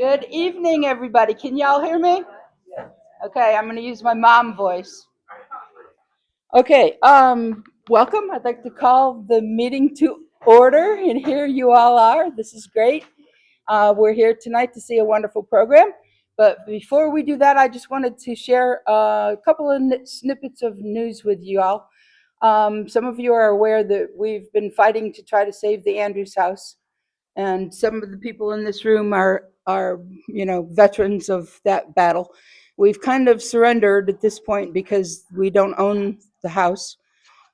Good evening, everybody. Can y'all hear me? Okay, I'm going to use my mom voice. Okay, welcome. I'd like to call the meeting to order, and here you all are. This is great. We're here tonight to see a wonderful program. But before we do that, I just wanted to share a couple of snippets of news with you all. Some of you are aware that we've been fighting to try to save the Andrews House, and some of the people in this room are veterans of that battle. We've kind of surrendered at this point because we don't own the house.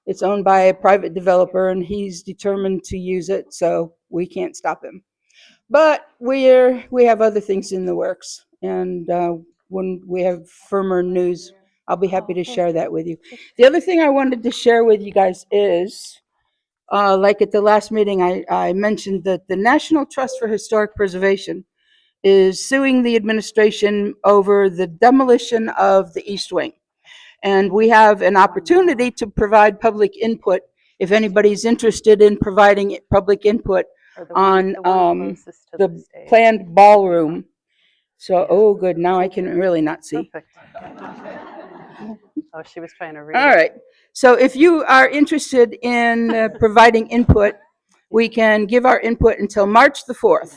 It's owned by a private developer, and he's determined to use it, so we can't stop him. But we have other things in the works, and when we have firmer news, I'll be happy to share that with you. The other thing I wanted to share with you guys is, like at the last meeting, I mentioned that the National Trust for Historic Preservation is suing the administration over the demolition of the East Wing. And we have an opportunity to provide public input if anybody's interested in providing public input on the planned ballroom. So, oh, good. Now I can really not see. Perfect. Oh, she was trying to read. All right. So if you are interested in providing input, we can give our input until March the 4th.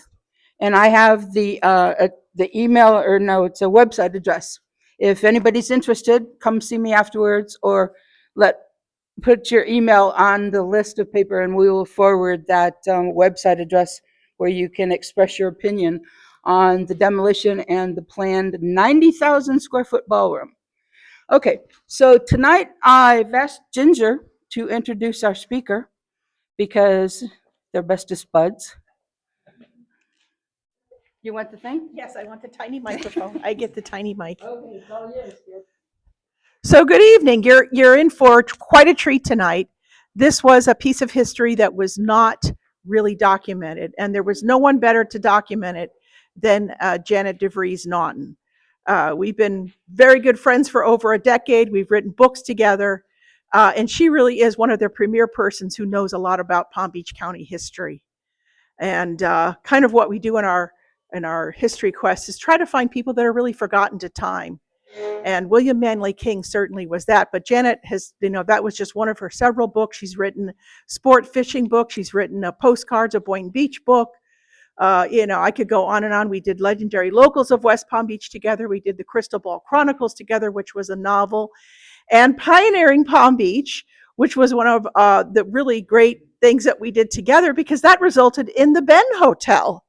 And I have the email, or no, it's a website address. If anybody's interested, come see me afterwards, or put your email on the list of paper, and we will forward that website address where you can express your opinion on the demolition and the planned 90,000 square foot ballroom. Okay, so tonight I've asked Ginger to introduce our speaker because they're bestest buds. You want the thing? Yes, I want the tiny microphone. I get the tiny mic. Okay, it's all yours, kid. So good evening. You're in for quite a treat tonight. This was a piece of history that was not really documented, and there was no one better to document it than Janet Naughton. We've been very good friends for over a decade. We've written books together, and she really is one of the premier persons who knows a lot about Palm Beach County history. And kind of what we do in our history quest is try to find people that are really forgotten to time. And William Manley King certainly was that. But Janet has, that was just one of her several books. She's written sport fishing book. She's written postcards, a Boynton Beach book. I could go on and on. We did Legendary Locals of West Palm Beach together. We did the Crystal Ball Chronicles together, which was a novel. And Pioneering Palm Beach, which was one of the really great things that we did together, because that resulted in the Ben Hotel.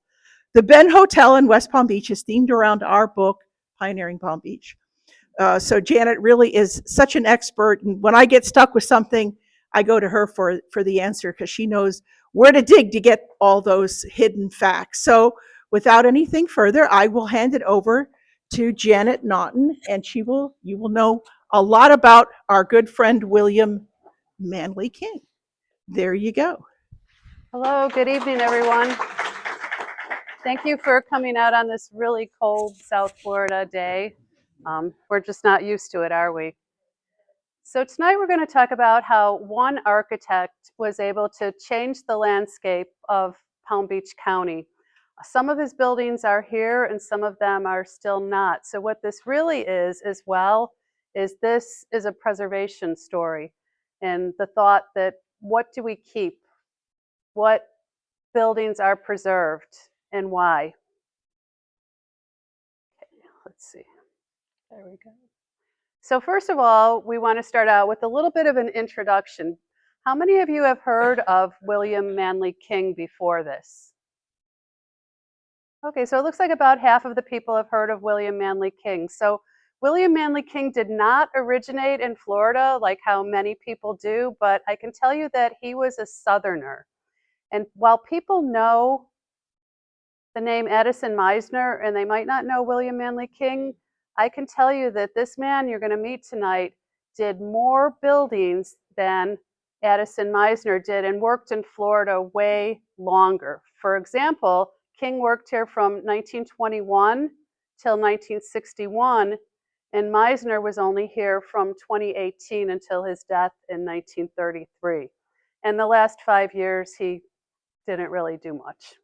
The Ben Hotel in West Palm Beach is themed around our book, Pioneering Palm Beach. So Janet really is such an expert. And when I get stuck with something, I go to her for the answer, because she knows where to dig to get all those hidden facts. So without anything further, I will hand it over to Janet Naughton, and you will know a lot about our good friend William Manley King. There you go. Hello, good evening, everyone. Thank you for coming out on this really cold South Florida day. We're just not used to it, are we? So tonight we're going to talk about how one architect was able to change the landscape of Palm Beach County. Some of his buildings are here and some of them are still not. So what this really is as well, is this is a preservation story. And the thought that, what do we keep? What buildings are preserved and why? Okay, let's see. There we go. So first of all, we want to start out with a little bit of an introduction. How many of you have heard of William Manley King before this? Okay, so it looks like about half of the people have heard of William Manley King. So William Manley King did not originate in Florida like how many people do, but I can tell you that he was a Southerner. And while people know the name Addison Meisner and they might not know William Manley King, I can tell you that this man you're going to meet tonight did more buildings than Addison Meisner did and worked in Florida way longer. For example, King worked here from 1921 till 1961, and Meisner was only here from 2018 until his death in 1933. And the last 5 years, he didn't really do much.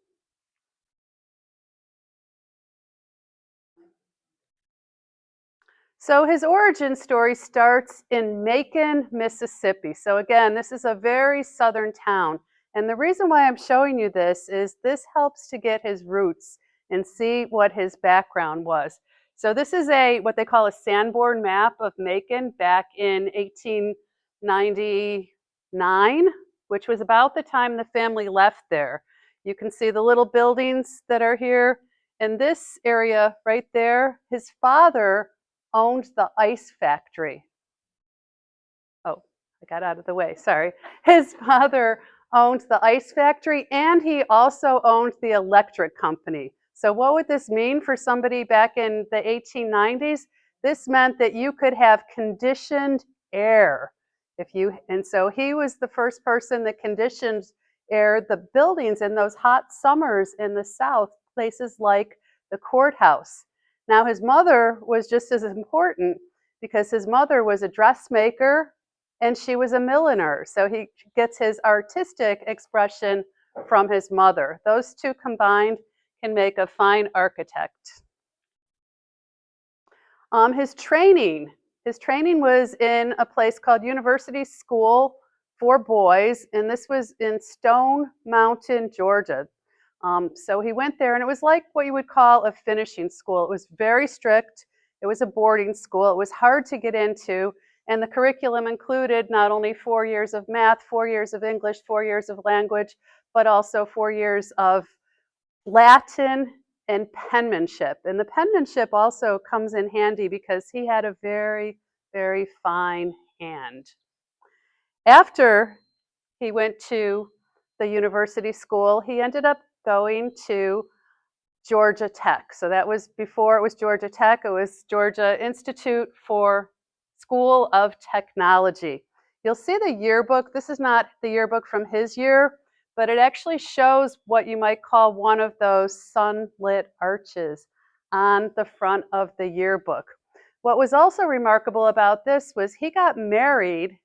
So his origin story starts in Macon, Mississippi. So again, this is a very southern town. And the reason why I'm showing you this is this helps to get his roots and see what his background was. So this is what they call a Sanborn map of Macon back in 1899, which was about the time the family left there. You can see the little buildings that are here. In this area right there, his father owned the ice factory. Oh, I got out of the way, sorry. His father owned the ice factory and he also owned the electric company. So what would this mean for somebody back in the 1890s? This meant that you could have conditioned air. And so he was the first person that conditioned air the buildings in those hot summers in the South, places like the courthouse. Now his mother was just as important because his mother was a dressmaker and she was a milliner. So he gets his artistic expression from his mother. Those two combined can make a fine architect. His training was in a place called University School for Boys, and this was in Stone Mountain, Georgia. So he went there, and it was like what you would call a finishing school. It was very strict. It was a boarding school. It was hard to get into, and the curriculum included not only 4 years of math, 4 years of English, 4 years of language, but also 4 years of Latin and penmanship. And the penmanship also comes in handy because he had a very, very fine hand. After he went to the university school, he ended up going to Georgia Tech. So that was before it was Georgia Tech, it was Georgia Institute for School of Technology. You'll see the yearbook. This is not the yearbook from his year, but it actually shows what you might call one of those sunlit arches on the front of the yearbook. What was also remarkable about this was he got married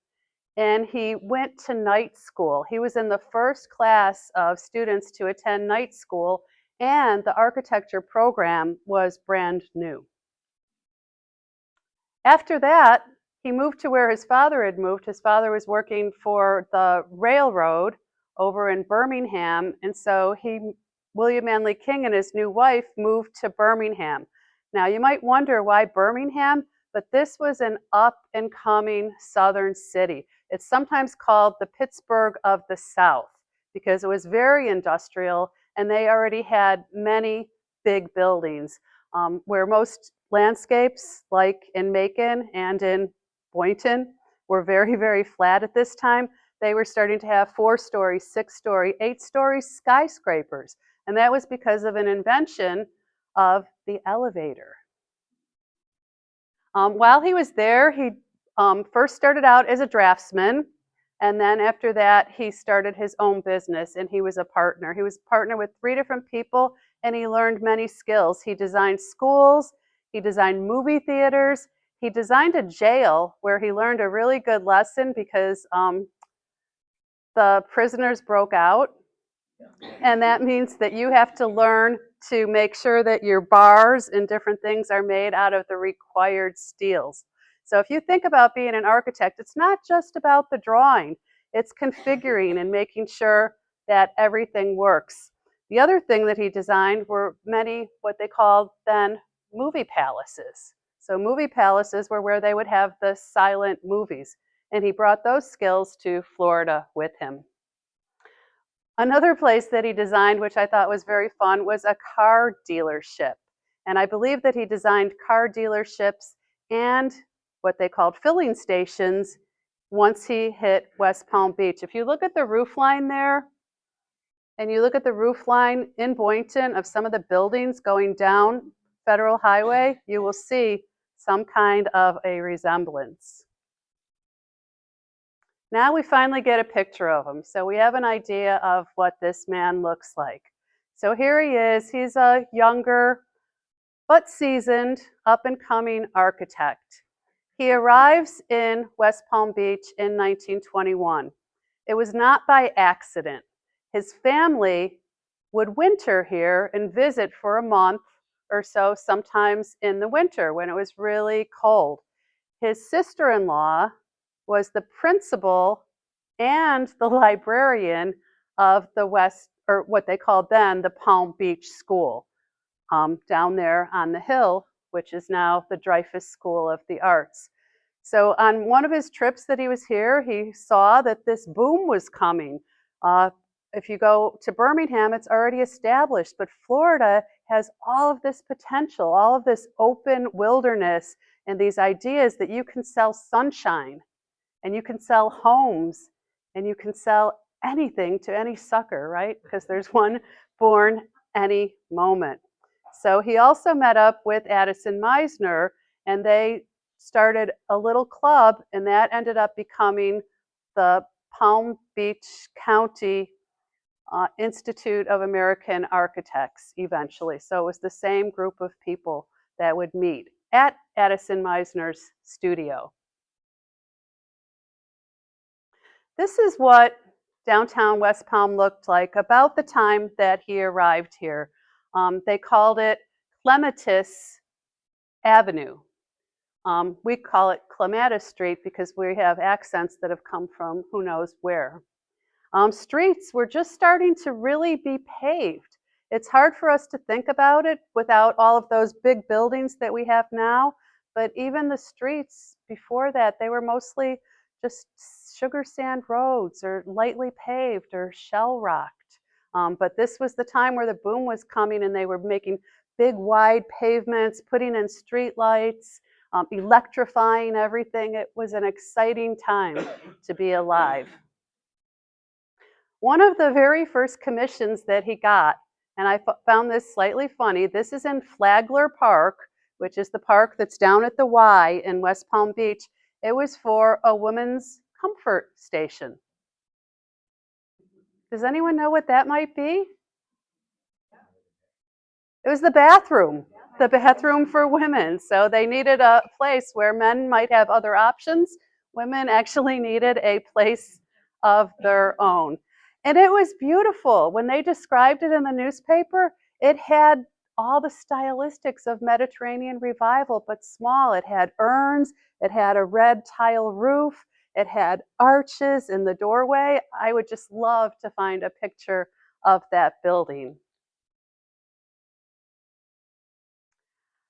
and he went to night school. He was in the first class of students to attend night school, and the architecture program was brand new. After that, he moved to where his father had moved. His father was working for the railroad over in Birmingham, and so William Manley King and his new wife moved to Birmingham. Now, you might wonder why Birmingham, but this was an up-and-coming southern city. It's sometimes called the Pittsburgh of the South because it was very industrial, and they already had many big buildings, where most landscapes, like in Macon and in Boynton, were very, very flat at this time. They were starting to have 4-story, 6-story, 8-story skyscrapers, and that was because of an invention of the elevator. While he was there, he first started out as a draftsman, and then after that, he started his own business, and he was a partner. He was a partner with 3 different people, and he learned many skills. He designed schools, he designed movie theaters, he designed a jail where he learned a really good lesson because the prisoners broke out. And that means that you have to learn to make sure that your bars and different things are made out of the required steels. So if you think about being an architect, it's not just about the drawing, it's configuring and making sure that everything works. The other thing that he designed were many what they called then movie palaces. So movie palaces were where they would have the silent movies, and he brought those skills to Florida with him. Another place that he designed, which I thought was very fun, was a car dealership. And I believe that he designed car dealerships and what they called filling stations once he hit West Palm Beach. If you look at the roof line there, and you look at the roof line in Boynton of some of the buildings going down Federal Highway, you will see some kind of a resemblance. Now we finally get a picture of him. So we have an idea of what this man looks like. So here he is. He's a younger but seasoned up-and-coming architect. He arrives in West Palm Beach in 1921. It was not by accident. His family would winter here and visit for a month or so, sometimes in the winter when it was really cold. His sister-in-law was the principal and the librarian of the West, or what they called then the Palm Beach School, down there on the hill, which is now the Dreyfus School of the Arts. So on one of his trips that he was here, he saw that this boom was coming. If you go to Birmingham, it's already established, but Florida has all of this potential, all of this open wilderness, and these ideas that you can sell sunshine, and you can sell homes, and you can sell anything to any sucker, right? Because there's one born any moment. So he also met up with Addison Meisner, and they started a little club, and that ended up becoming the Palm Beach County Institute of American Architects eventually. So it was the same group of people that would meet at Addison Meisner's studio. This is what downtown West Palm looked like about the time that he arrived here. They called it Clematis Avenue. We call it Clematis Street because we have accents that have come from who knows where. Streets were just starting to really be paved. It's hard for us to think about it without all of those big buildings that we have now, but even the streets before that, they were mostly just sugar sand roads or lightly paved or shell rocked. But this was the time where the boom was coming, and they were making big wide pavements, putting in street lights, electrifying everything. It was an exciting time to be alive. One of the very first commissions that he got, and I found this slightly funny, this is in Flagler Park, which is the park that's down at the Y in West Palm Beach. It was for a women's comfort station. Does anyone know what that might be? It was the bathroom for women. So they needed a place where men might have other options. Women actually needed a place of their own. And it was beautiful. When they described it in the newspaper, it had all the stylistics of Mediterranean revival, but small. It had urns, it had a red tile roof, it had arches in the doorway. I would just love to find a picture of that building.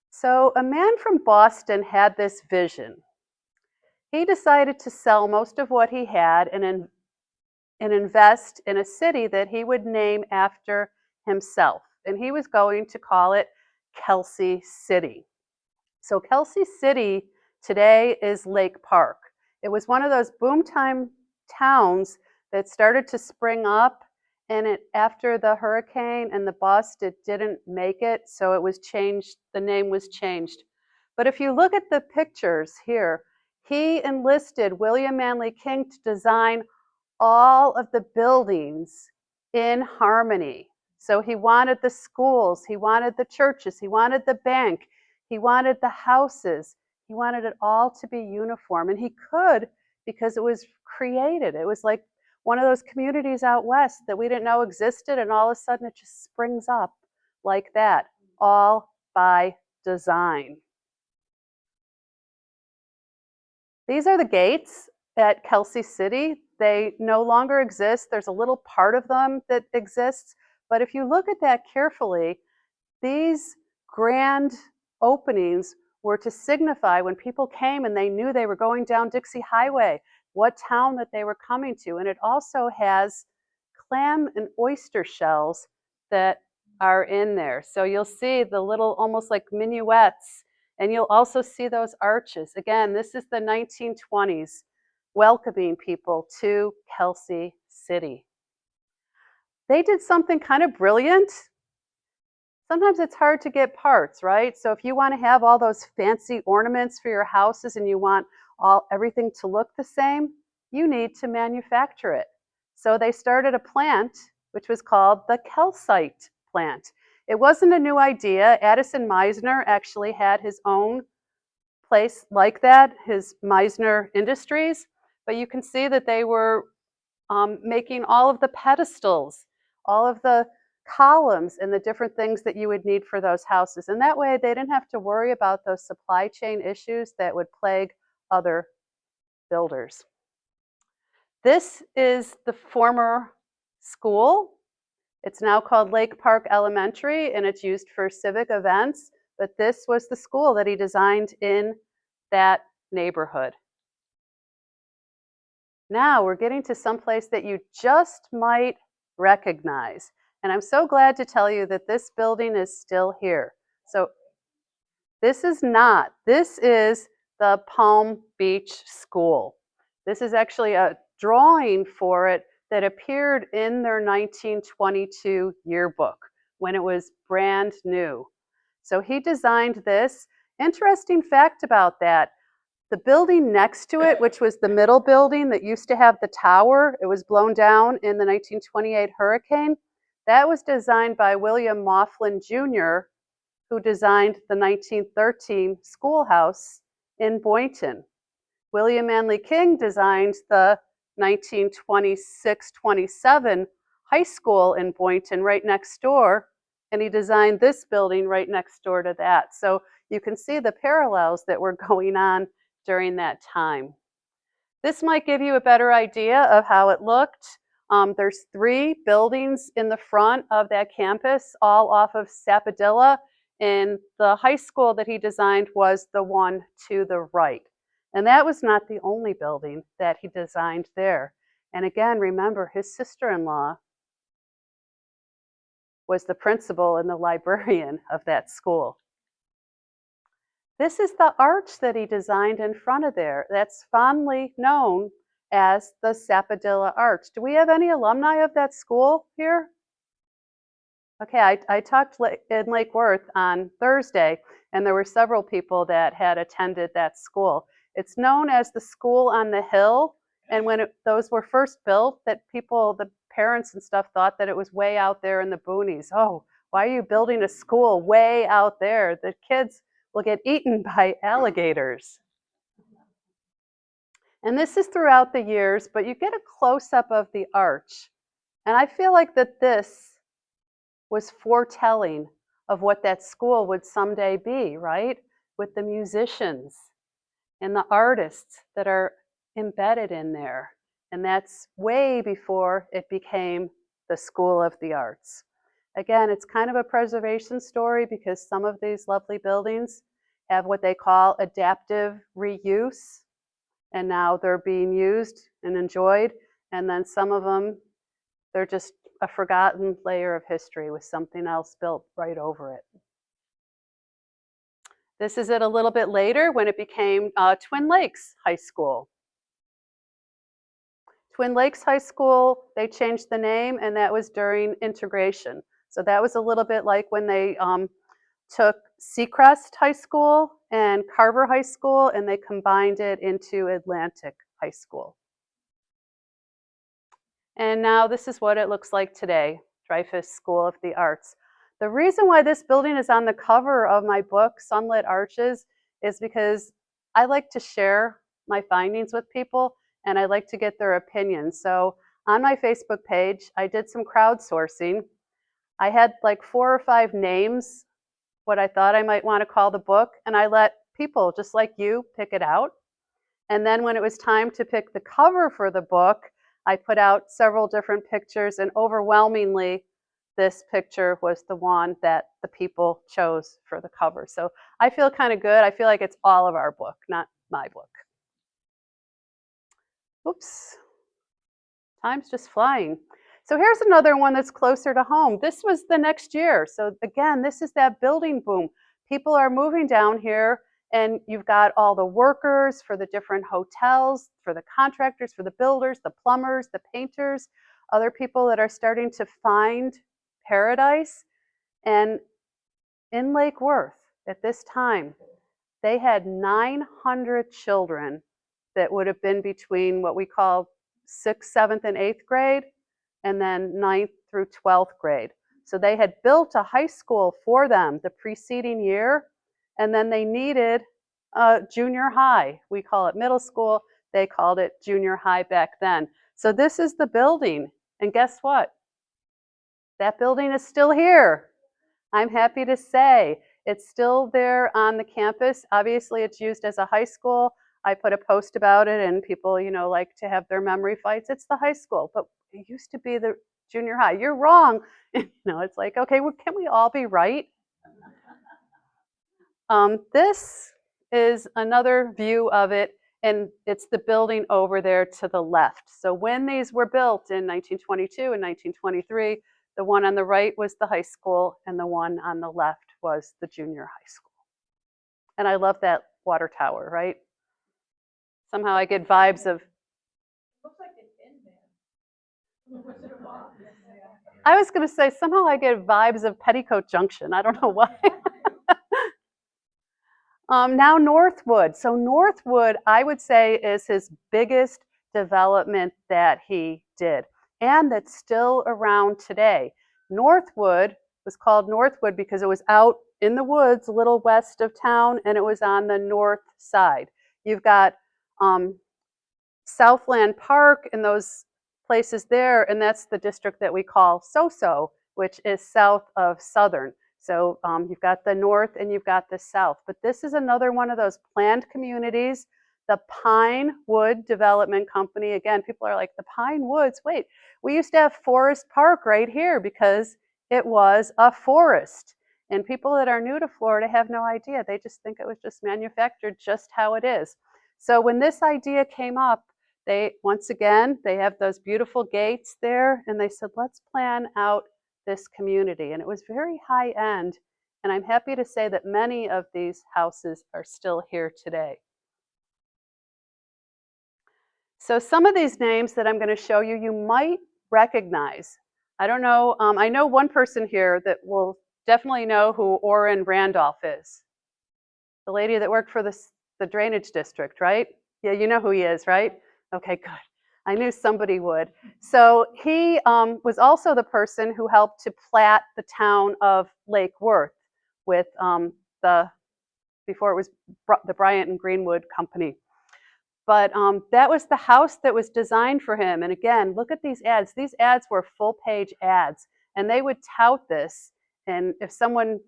So a man from Boston had this vision. He decided to sell most of what he had and invest in a city that he would name after himself. And he was going to call it Kelsey City. So Kelsey City today is Lake Park. It was one of those boomtime towns that started to spring up, and after the hurricane and the bust, it didn't make it, so it was changed, the name was changed. But if you look at the pictures here, he enlisted William Manley King to design all of the buildings in harmony. So he wanted the schools, he wanted the churches, he wanted the bank, he wanted the houses, he wanted it all to be uniform. And he could, because it was created. It was like one of those communities out west that we didn't know existed, and all of a sudden it just springs up like that, all by design. These are the gates at Kelsey City. They no longer exist. There's a little part of them that exists. But if you look at that carefully, these grand openings were to signify when people came and they knew they were going down Dixie Highway, what town that they were coming to. And it also has clam and oyster shells that are in there. So you'll see the little, almost like minuets, and you'll also see those arches. Again, this is the 1920s, welcoming people to Kelsey City. They did something kind of brilliant. Sometimes it's hard to get parts, right? So if you want to have all those fancy ornaments for your houses and you want everything to look the same, you need to manufacture it. So they started a plant which was called the Kelsite plant. It wasn't a new idea. Addison Meisner actually had his own place like that, his Meisner Industries, but you can see that they were making all of the pedestals, all of the columns and the different things that you would need for those houses. And that way they didn't have to worry about those supply chain issues that would plague other builders. This is the former school. It's now called Lake Park Elementary, and it's used for civic events, but this was the school that he designed in that neighborhood. Now we're getting to some place that you just might recognize. And I'm so glad to tell you that this building is still here. So this is the Palm Beach School. This is actually a drawing for it that appeared in their 1922 yearbook when it was brand new. So he designed this. Interesting fact about that, the building next to it, which was the middle building that used to have the tower, it was blown down in the 1928 hurricane. That was designed by William Mifflin Jr., who designed the 1913 schoolhouse in Boynton. William Manly King designed the 1926-27 high school in Boynton right next door, and he designed this building right next door to that. So you can see the parallels that were going on during that time. This might give you a better idea of how it looked. There's 3 buildings in the front of that campus, all off of Sappadilla, and the high school that he designed was the one to the right. And that was not the only building that he designed there. And again, remember, his sister-in-law was the principal and the librarian of that school. This is the arch that he designed in front of there. That's fondly known as the Sappadilla Arch. Do we have any alumni of that school here? Okay, I talked in Lake Worth on Thursday, and there were several people that had attended that school. It's known as the school on the hill, and when those were first built, that people, the parents and stuff, thought that it was way out there in the boonies. Oh, why are you building a school way out there? The kids will get eaten by alligators. And this is throughout the years, but you get a close-up of the arch. And I feel like that this was foretelling of what that school would someday be, right? With the musicians and the artists that are embedded in there. And that's way before it became the School of the Arts. Again, it's kind of a preservation story because some of these lovely buildings have what they call adaptive reuse, and now they're being used and enjoyed. And then some of them, they're just a forgotten layer of history with something else built right over it. This is it a little bit later when it became Twin Lakes High School. Twin Lakes High School, they changed the name, and that was during integration. So that was a little bit like when they took Seacrest High School and Carver High School, and they combined it into Atlantic High School. And now this is what it looks like today, Dreyfus School of the Arts. The reason why this building is on the cover of my book, Sunlit Arches, is because I like to share my findings with people, and I like to get their opinions. So on my Facebook page, I did some crowdsourcing. I had like 4 or 5 names, what I thought I might want to call the book, and I let people just like you pick it out. And then when it was time to pick the cover for the book, I put out several different pictures, and overwhelmingly, this picture was the one that the people chose for the cover. So I feel kind of good. I feel like it's all of our book, not my book. Oops, time's just flying. So here's another one that's closer to home. This was the next year. So again, this is that building boom. People are moving down here, and you've got all the workers for the different hotels, for the contractors, for the builders, the plumbers, the painters, other people that are starting to find paradise. And in Lake Worth at this time, they had 900 children that would have been between what we call 6th, 7th, and 8th grade, and then 9th through 12th grade. So they had built a high school for them the preceding year, and then they needed a junior high. We call it middle school. They called it junior high back then. So this is the building, and guess what? That building is still here. I'm happy to say it's still there on the campus. Obviously, it's used as a high school. I put a post about it, and people, like to have their memory fights. It's the high school, but it used to be the junior high. You're wrong. It's like, okay, well, can we all be right? This is another view of it, and it's the building over there to the left. So when these were built in 1922 and 1923, the one on the right was the high school, and the one on the left was the junior high school. And I love that water tower, right? Somehow I get vibes of. Looks like it's in there. I was going to say, somehow I get vibes of Petticoat Junction. I don't know why. Now Northwood. So Northwood, I would say, is his biggest development that he did, and that's still around today. Northwood was called Northwood because it was out in the woods, a little west of town, and it was on the north side. You've got Southland Park and those places there, and that's the district that we call So-So, which is south of Southern. So you've got the north and you've got the south. But this is another one of those planned communities. The Pine Wood Development Company. Again, people are like, the Pine Woods, wait, we used to have Forest Park right here because it was a forest. And people that are new to Florida have no idea. They just think it was just manufactured just how it is. So when this idea came up, once again, they have those beautiful gates there, and they said, let's plan out this community. And it was very high end, and I'm happy to say that many of these houses are still here today. So some of these names that I'm going to show you, you might recognize. I don't know, I know one person here that will definitely know who Orrin Randolph is. The lady that worked for the drainage district, right? Yeah, you know who he is, right? Okay, good. I knew somebody would. So he was also the person who helped to plat the town of Lake Worth with before it was the Bryant and Greenwood Company. But that was the house that was designed for him. And again, look at these ads. These ads were full-page ads, and they would tout this. And if someone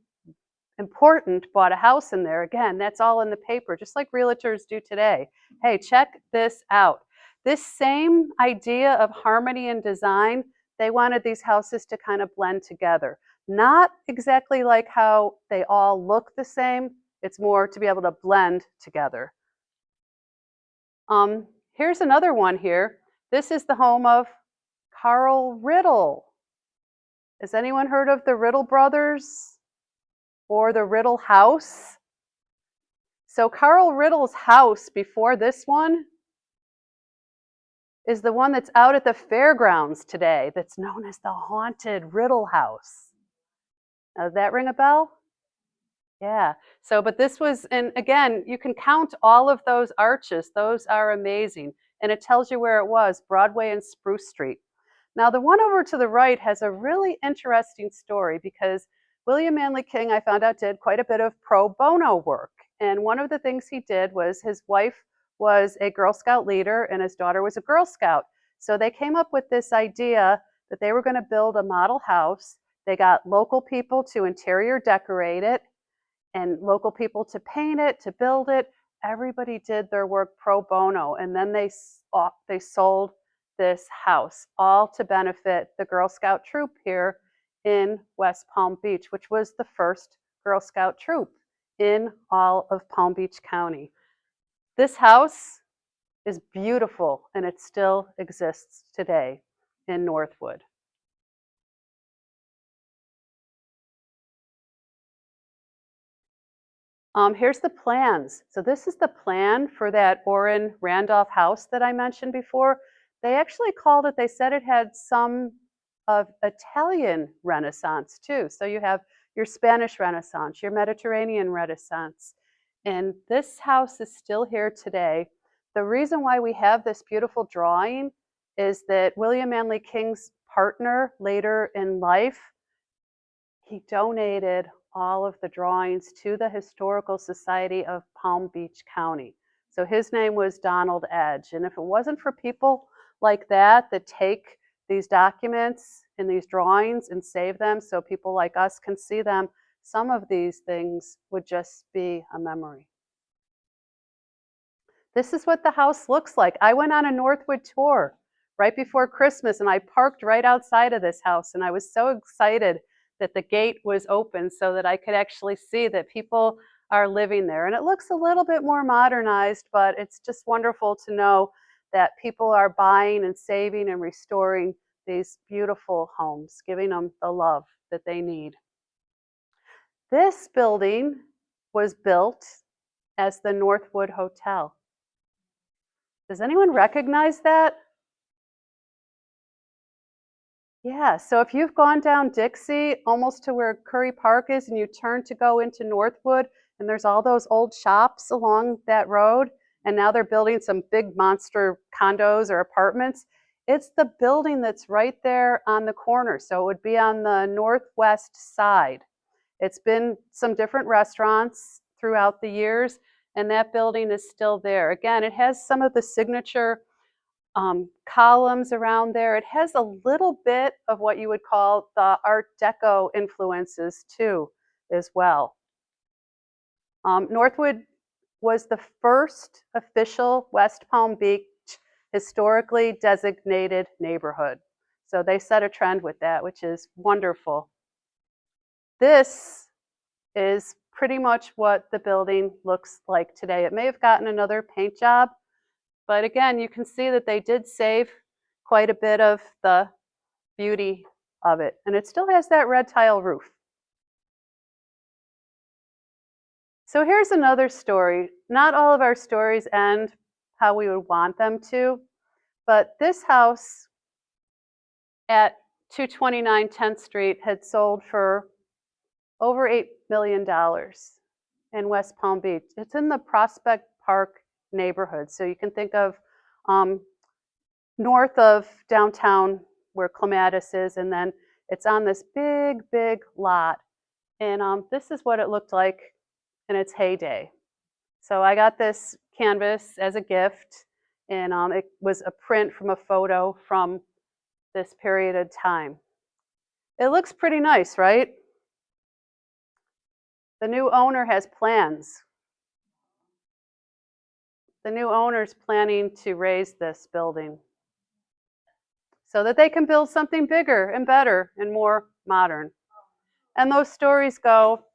important bought a house in there, again, that's all in the paper, just like realtors do today. Hey, check this out. This same idea of harmony and design, they wanted these houses to kind of blend together. Not exactly like how they all look the same. It's more to be able to blend together. Here's another one here. This is the home of Carl Riddle. Has anyone heard of the Riddle brothers or the Riddle house? So Carl Riddle's house before this one is the one that's out at the fairgrounds today, that's known as the haunted Riddle house. Does that ring a bell? Yeah. So, but this was, and again, you can count all of those arches. Those are amazing. And it tells you where it was, Broadway and Spruce Street. Now, the one over to the right has a really interesting story because William Manley King, I found out, did quite a bit of pro bono work. And one of the things he did was his wife was a Girl Scout leader and his daughter was a Girl Scout. So they came up with this idea that they were going to build a model house. They got local people to interior decorate it and local people to paint it, to build it. Everybody did their work pro bono. And then they sold this house, all to benefit the Girl Scout troop here in West Palm Beach, which was the first Girl Scout troop in all of Palm Beach County. This house is beautiful, and it still exists today in Northwood. Here's the plans. So this is the plan for that Orrin Randolph house that I mentioned before. They actually called it, they said it had some of Italian Renaissance too. So you have your Spanish Renaissance, your Mediterranean Renaissance. And this house is still here today. The reason why we have this beautiful drawing is that William Manley King's partner later in life, he donated all of the drawings to the Historical Society of Palm Beach County. So his name was Donald Edge. And if it wasn't for people like that take these documents and these drawings and save them so people like us can see them, some of these things would just be a memory. This is what the house looks like. I went on a Northwood tour right before Christmas, and I parked right outside of this house, and I was so excited that the gate was open so that I could actually see that people are living there. And it looks a little bit more modernized, but it's just wonderful to know that people are buying and saving and restoring these beautiful homes, giving them the love that they need. This building was built as the Northwood Hotel. Does anyone recognize that? Yeah, so if you've gone down Dixie, almost to where Curry Park is, and you turn to go into Northwood, and there's all those old shops along that road, and now they're building some big monster condos or apartments, it's the building that's right there on the corner. So it would be on the northwest side. It's been some different restaurants throughout the years, and that building is still there. Again, it has some of the signature columns around there. It has a little bit of what you would call the Art Deco influences too, as well. Northwood was the first official West Palm Beach historically designated neighborhood. So they set a trend with that, which is wonderful. This is pretty much what the building looks like today. It may have gotten another paint job, but again, you can see that they did save quite a bit of the beauty of it. And it still has that red tile roof. So here's another story. Not all of our stories end how we would want them to, but this house at 229 10th Street had sold for over $8 million in West Palm Beach. It's in the Prospect Park neighborhood. So you can think of north of downtown where Clematis is, and then it's on this big, big lot. And this is what it looked like in its heyday. So I got this canvas as a gift, and it was a print from a photo from this period of time. It looks pretty nice, right? The new owner has plans. The new owner's planning to raise this building so that they can build something bigger and better and more modern. And those stories go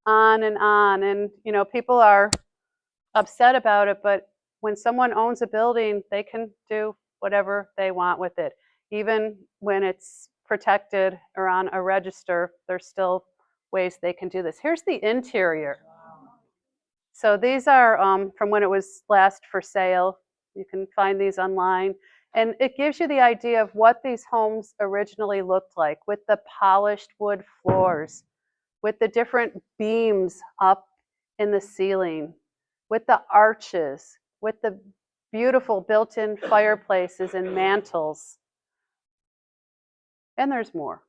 on, and you know, people are upset about it, but when someone owns a building, they can do whatever they want with it. Even when it's protected or on a register, there's still ways they can do this. Here's the interior. So these are from when it was last for sale. You can find these online. And it gives you the idea of what these homes originally looked like, with the polished wood floors, with the different beams up in the ceiling, with the arches, with the beautiful built-in fireplaces and mantels. And there's more.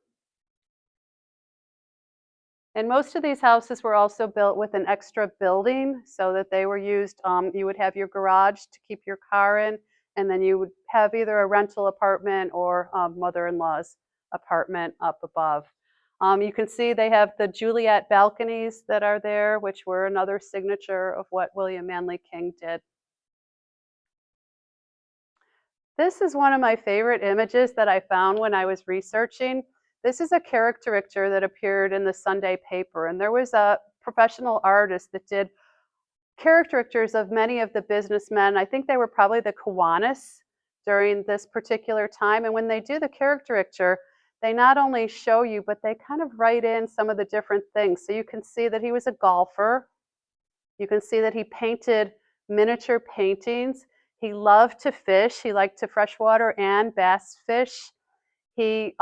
And most of these houses were also built with an extra building so that they were used, you would have your garage to keep your car in, and then you would have either a rental apartment or mother-in-law's apartment up above. You can see they have the Juliet balconies that are there, which were another signature of what William Manly King did. This is one of my favorite images that I found when I was researching. This is a caricature that appeared in the Sunday paper, and there was a professional artist that did caricatures of many of the businessmen. I think they were probably the Kiwanis during this particular time, and when they do the caricature, they not only show you, but they kind of write in some of the different things. So you can see that he was a golfer. You can see that he painted miniature paintings. He loved to fish. He liked to freshwater and bass fish. He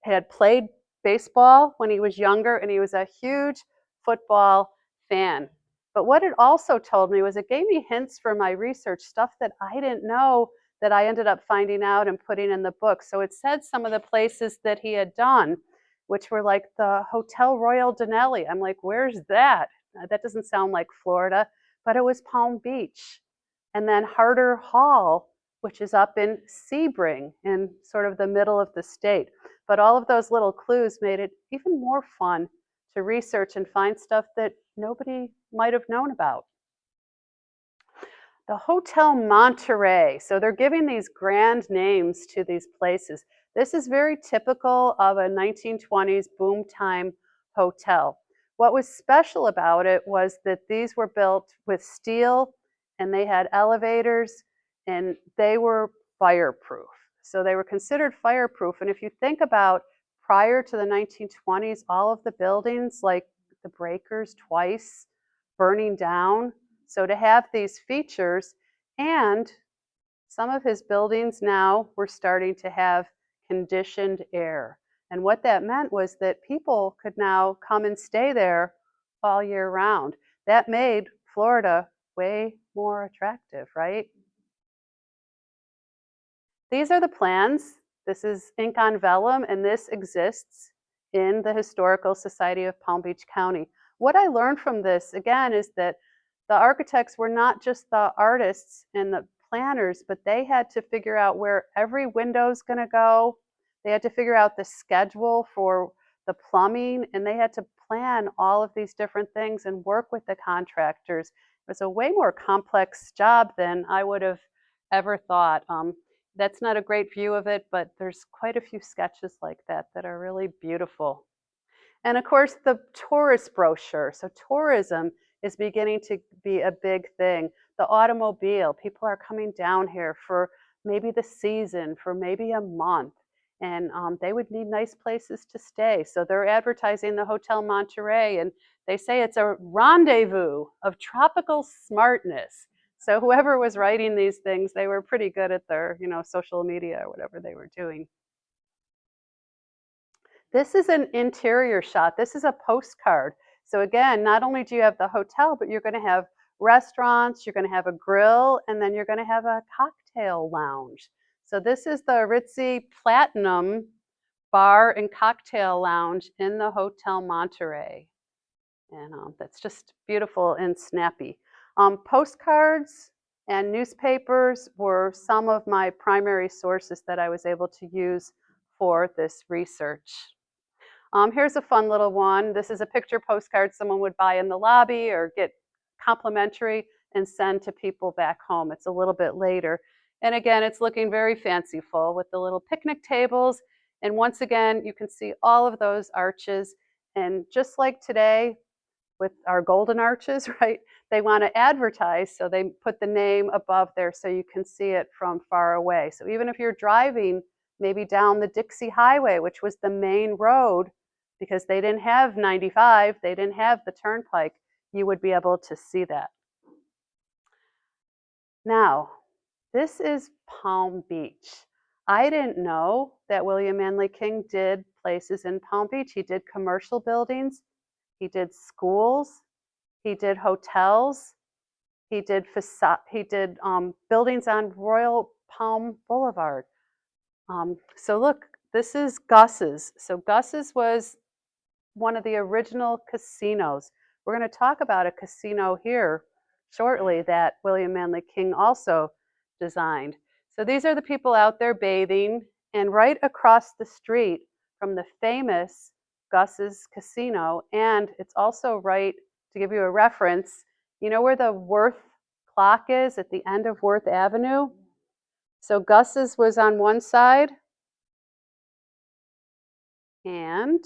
had played baseball when he was younger, and he was a huge football fan. But what it also told me was it gave me hints for my research, stuff that I didn't know that I ended up finding out and putting in the book. So it said some of the places that he had done, which were like the Hotel Royal Denali. I'm like, where's that? That doesn't sound like Florida, but it was Palm Beach. And then Harder Hall which is up in Sebring, in sort of the middle of the state. But all of those little clues made it even more fun to research and find stuff that nobody might have known about. The Hotel Monterey. So they're giving these grand names to these places. This is very typical of a 1920s boom time hotel. What was special about it was that these were built with steel and they had elevators and they were fireproof. So they were considered fireproof. And if you think about prior to the 1920s, all of the buildings like the breakers twice burning down, so to have these features, and some of his buildings now were starting to have conditioned air. And what that meant was that people could now come and stay there all year round. That made Florida way more attractive, right? These are the plans. This is ink on vellum, and this exists in the Historical Society of Palm Beach County. What I learned from this, again, is that the architects were not just the artists and the planners, but they had to figure out where every window's going to go. They had to figure out the schedule for the plumbing, and they had to plan all of these different things and work with the contractors. It was a way more complex job than I would have ever thought. That's not a great view of it, but there's quite a few sketches like that that are really beautiful. And of course, the tourist brochure. So tourism is beginning to be a big thing. The automobile, people are coming down here for maybe the season, for maybe a month, and they would need nice places to stay. So they're advertising the Hotel Monterey, and they say it's a rendezvous of tropical smartness. So whoever was writing these things, they were pretty good at their, social media or whatever they were doing. This is an interior shot. This is a postcard. So again, not only do you have the hotel, but you're going to have restaurants, you're going to have a grill, and then you're going to have a cocktail lounge. So this is the Ritzy Platinum Bar and Cocktail Lounge in the Hotel Monterey. And that's just beautiful and snappy. Postcards and newspapers were some of my primary sources that I was able to use for this research. Here's a fun little one. This is a picture postcard someone would buy in the lobby or get complimentary and send to people back home. It's a little bit later. And again, it's looking very fanciful with the little picnic tables. And once again, you can see all of those arches. And just like today with our golden arches, right? They want to advertise, so they put the name above there so you can see it from far away. So even if you're driving maybe down the Dixie Highway, which was the main road, because they didn't have 95, they didn't have the turnpike, you would be able to see that. Now, this is Palm Beach. I didn't know that William Manley King did places in Palm Beach. He did commercial buildings, he did schools, he did hotels, he did buildings on Royal Palm Boulevard. So look, this is Gus's. So Gus's was one of the original casinos. We're going to talk about a casino here shortly that William Manley King also designed. So these are the people out there bathing, and right across the street from the famous Gus's Casino, and it's also right, to give you a reference, you know where the Worth clock is at the end of Worth Avenue? So Gus's was on one side, and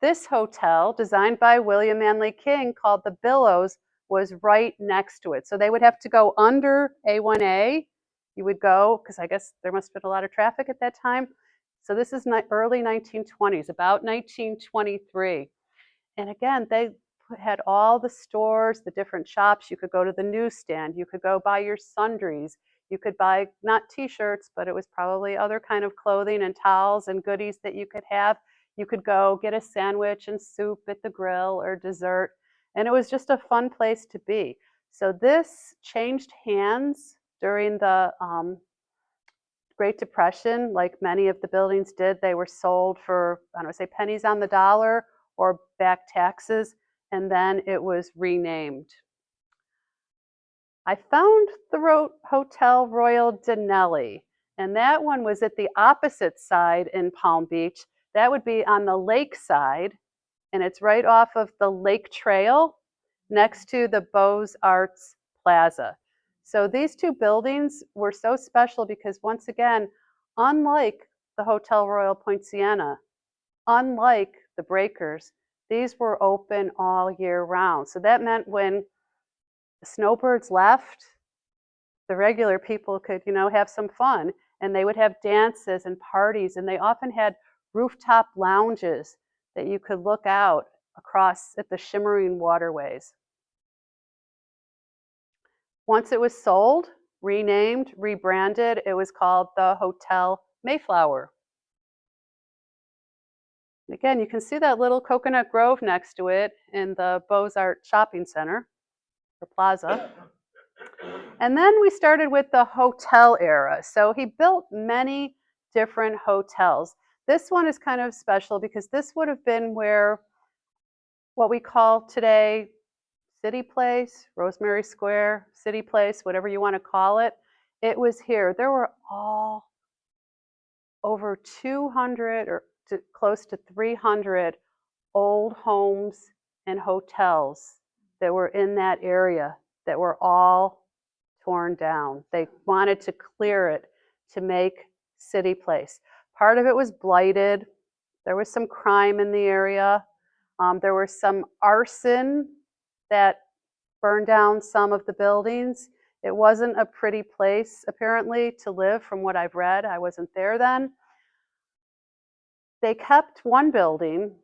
this hotel, designed by William Manley King, called the Billows, was right next to it. So they would have to go under A1A. You would go, because I guess there must have been a lot of traffic at that time. So this is early 1920s, about 1923. And again, they had all the stores, the different shops. You could go to the newsstand. You could go buy your sundries. You could buy not t-shirts, but it was probably other kind of clothing and towels and goodies that you could have. You could go get a sandwich and soup at the grill or dessert. And it was just a fun place to be. So this changed hands during the Great Depression, like many of the buildings did. They were sold for, I don't know, say pennies on the dollar or back taxes, and then it was renamed. I found the Hotel Royal Denali, and that one was at the opposite side in Palm Beach. That would be on the lake side, and it's right off of the Lake Trail next to the Beaux-Arts Plaza. So these two buildings were so special because, once again, unlike the Hotel Royal Point Siena, unlike the Breakers, these were open all year round. So that meant when the snowbirds left, the regular people could, have some fun. And they would have dances and parties, and they often had rooftop lounges that you could look out across at the shimmering waterways. Once it was sold, renamed, rebranded, it was called the Hotel Mayflower. Again, you can see that little coconut grove next to it in the Beaux-Arts Shopping Center, or Plaza. And then we started with the hotel era. So he built many different hotels. This one is kind of special because this would have been where what we call today City Place, Rosemary Square, City Place, whatever you want to call it. It was here. There were all over 200 or close to 300 old homes and hotels that were in that area that were all torn down. They wanted to clear it to make City Place. Part of it was blighted. There was some crime in the area. There was some arson that burned down some of the buildings. It wasn't a pretty place, apparently, to live from what I've read. I wasn't there then. They kept one building.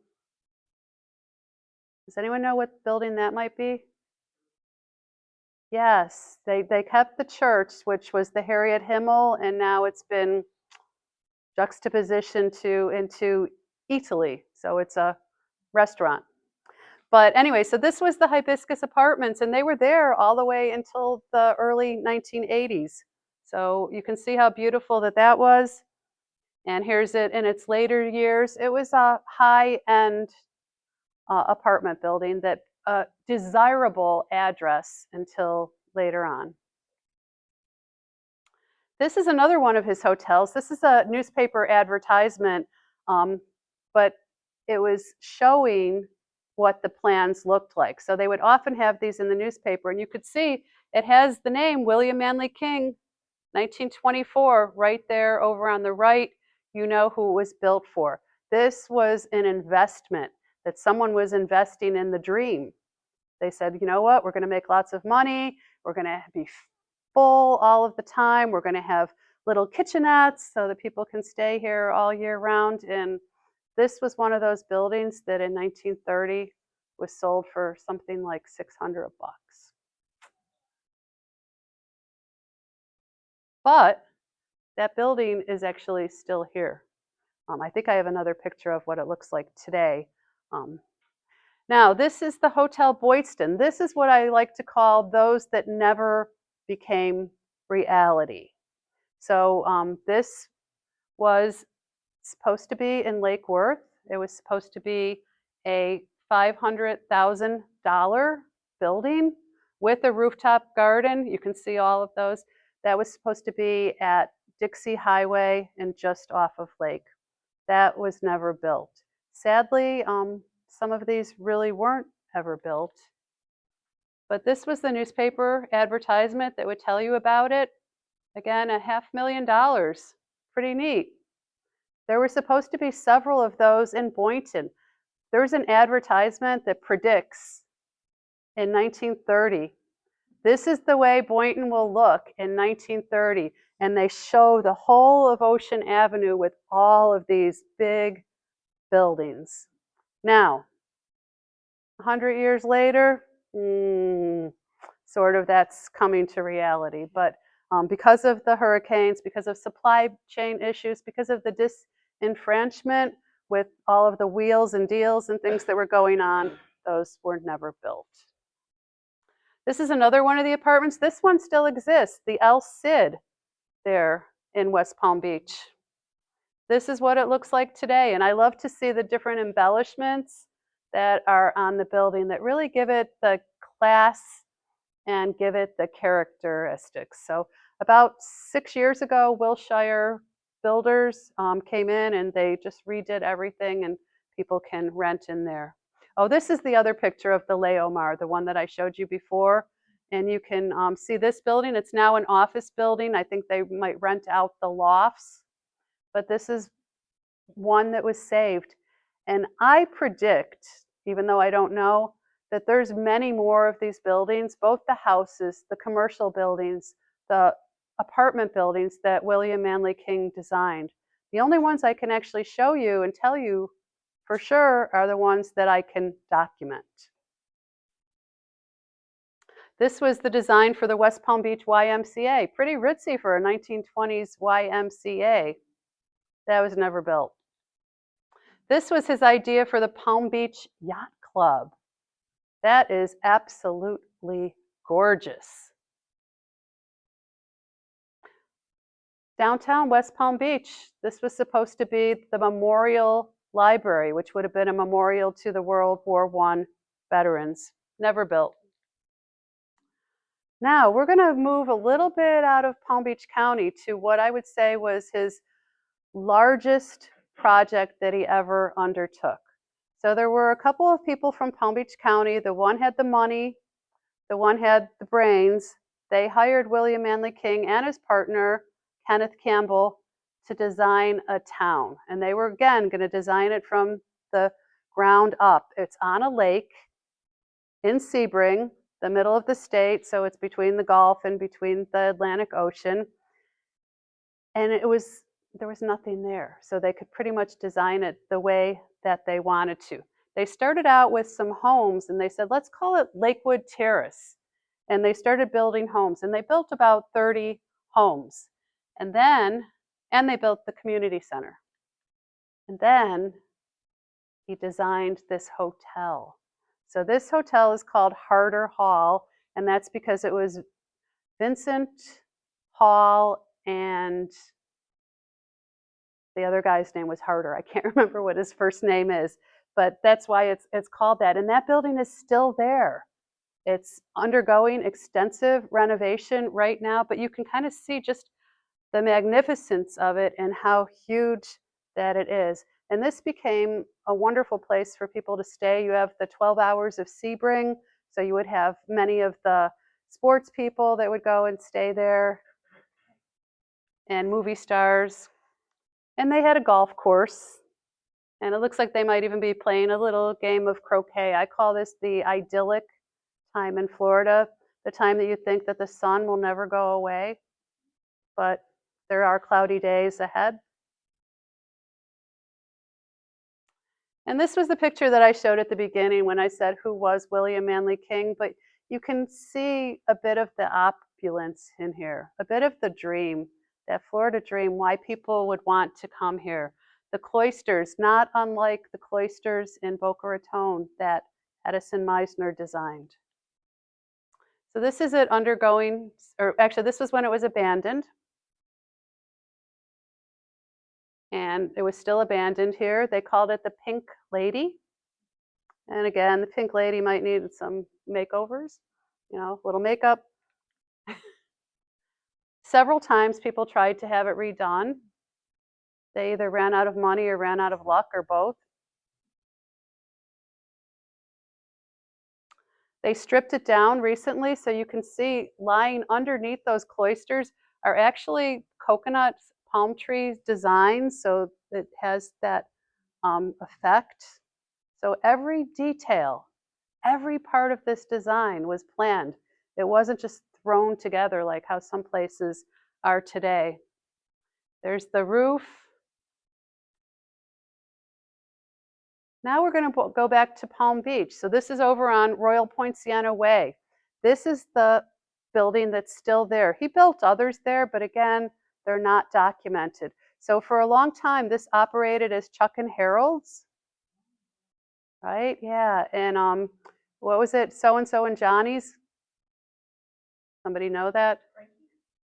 Does anyone know what building that might be? Yes, they kept the church, which was the Harriet Himmel, and now it's been juxtapositioned into Italy. So it's a restaurant. But anyway, so this was the Hibiscus Apartments, and they were there all the way until the early 1980s. So you can see how beautiful that was. And here's it in its later years. It was a high-end apartment building that desirable address until later on. This is another one of his hotels. This is a newspaper advertisement, but it was showing what the plans looked like. So they would often have these in the newspaper, and you could see it has the name William Manley King, 1924, right there over on the right. You know who it was built for. This was an investment that someone was investing in the dream. They said, you know what, we're going to make lots of money. We're going to be full all of the time. We're going to have little kitchenettes so that people can stay here all year round. And this was one of those buildings that in 1930 was sold for something like $600. But that building is actually still here. I think I have another picture of what it looks like today. Now, this is the Hotel Boynton. This is what I like to call those that never became reality. So this was supposed to be in Lake Worth. It was supposed to be a $500,000 building with a rooftop garden. You can see all of those. That was supposed to be at Dixie Highway and just off of Lake. That was never built. Sadly, some of these really weren't ever built. But this was the newspaper advertisement that would tell you about it. Again, $500,000. Pretty neat. There were supposed to be several of those in Boynton. There's an advertisement that predicts in 1930, this is the way Boynton will look in 1930. And they show the whole of Ocean Avenue with all of these big buildings. Now, 100 years later, sort of that's coming to reality. But because of the hurricanes, because of supply chain issues, because of the disenfranchisement with all of the wheels and deals and things that were going on, those were never built. This is another one of the apartments. This one still exists, the El Cid there in West Palm Beach. This is what it looks like today, and I love to see the different embellishments that are on the building that really give it the class and give it the characteristics. So about 6 years ago, Wilshire builders came in and they just redid everything, and people can rent in there. Oh, this is the other picture of the Leomar, the one that I showed you before. And you can see this building. It's now an office building. I think they might rent out the lofts, but this is one that was saved. And I predict, even though I don't know, that there's many more of these buildings, both the houses, the commercial buildings, the apartment buildings that William Manly King designed. The only ones I can actually show you and tell you for sure are the ones that I can document. This was the design for the West Palm Beach YMCA. Pretty ritzy for a 1920s YMCA. That was never built. This was his idea for the Palm Beach Yacht Club. That is absolutely gorgeous. Downtown West Palm Beach, this was supposed to be the Memorial Library, which would have been a memorial to the World War I veterans. Never built. Now, we're going to move a little bit out of Palm Beach County to what I would say was his largest project that he ever undertook. So there were a couple of people from Palm Beach County. The one had the money, the one had the brains. They hired William Manly King and his partner, Kenneth Campbell, to design a town. And they were, again, going to design it from the ground up. It's on a lake in Sebring, the middle of the state, so it's between the Gulf and between the Atlantic Ocean. And there was nothing there, so they could pretty much design it the way that they wanted to. They started out with some homes, and they said, let's call it Lakewood Terrace. And they started building homes, and they built about 30 homes. And they built the community center. And then he designed this hotel. So this hotel is called Harder Hall, and that's because it was Vincent Hall and the other guy's name was Harder. I can't remember what his first name is, but that's why it's called that. And that building is still there. It's undergoing extensive renovation right now, but you can kind of see just the magnificence of it and how huge that it is. And this became a wonderful place for people to stay. You have the 12 hours of Sebring, so you would have many of the sports people that would go and stay there, and movie stars. And they had a golf course, and it looks like they might even be playing a little game of croquet. I call this the idyllic time in Florida, the time that you think that the sun will never go away, but there are cloudy days ahead. And this was the picture that I showed at the beginning when I said who was William Manly King, but you can see a bit of the opulence in here, a bit of the dream, that Florida dream, why people would want to come here. The cloisters, not unlike the cloisters in Boca Raton that Edison Meisner designed. So this is it undergoing, or actually this was when it was abandoned. And it was still abandoned here. They called it the Pink Lady. And again, the Pink Lady might need some makeovers, a little makeup. Several times people tried to have it redone. They either ran out of money or ran out of luck or both. They stripped it down recently, so you can see lying underneath those cloisters are actually coconut palm tree designs, so it has that effect. So every detail, every part of this design was planned. It wasn't just thrown together like how some places are today. There's the roof. Now we're going to go back to Palm Beach. So this is over on Royal Poinciana Way. This is the building that's still there. He built others there, but again, they're not documented. So for a long time, this operated as Chuck and Harold's, right? Yeah, and what was it? So-and-so and Johnny's? Somebody know that?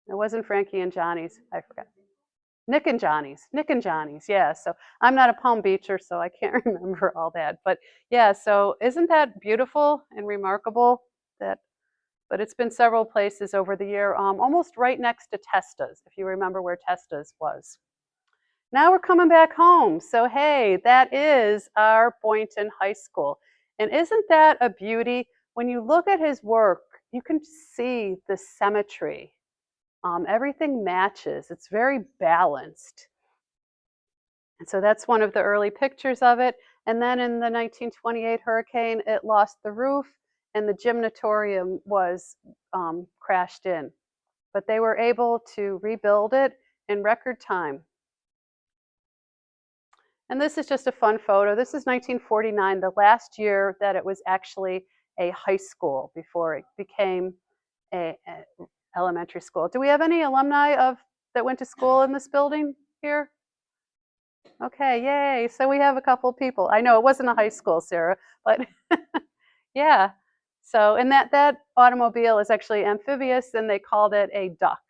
It wasn't Frankie and Johnny's. I forgot. Nick and Johnny's, yeah. So I'm not a Palm Beacher, so I can't remember all that. But yeah, so isn't that beautiful and remarkable that but it's been several places over the year, almost right next to Testa's, if you remember where Testa's was. Now we're coming back home. So hey, that is our Boynton High School. And isn't that a beauty? When you look at his work, you can see the symmetry. Everything matches. It's very balanced. And so that's one of the early pictures of it. And then in the 1928 hurricane, it lost the roof and the gymnatorium was crashed in. But they were able to rebuild it in record time. And this is just a fun photo. This is 1949, the last year that it was actually a high school before it became a elementary school. Do we have any alumni that went to school in this building here? Okay, yay. So we have a couple people. I know it wasn't a high school, Sarah, but yeah. So, and that automobile is actually amphibious, and they called it a duck.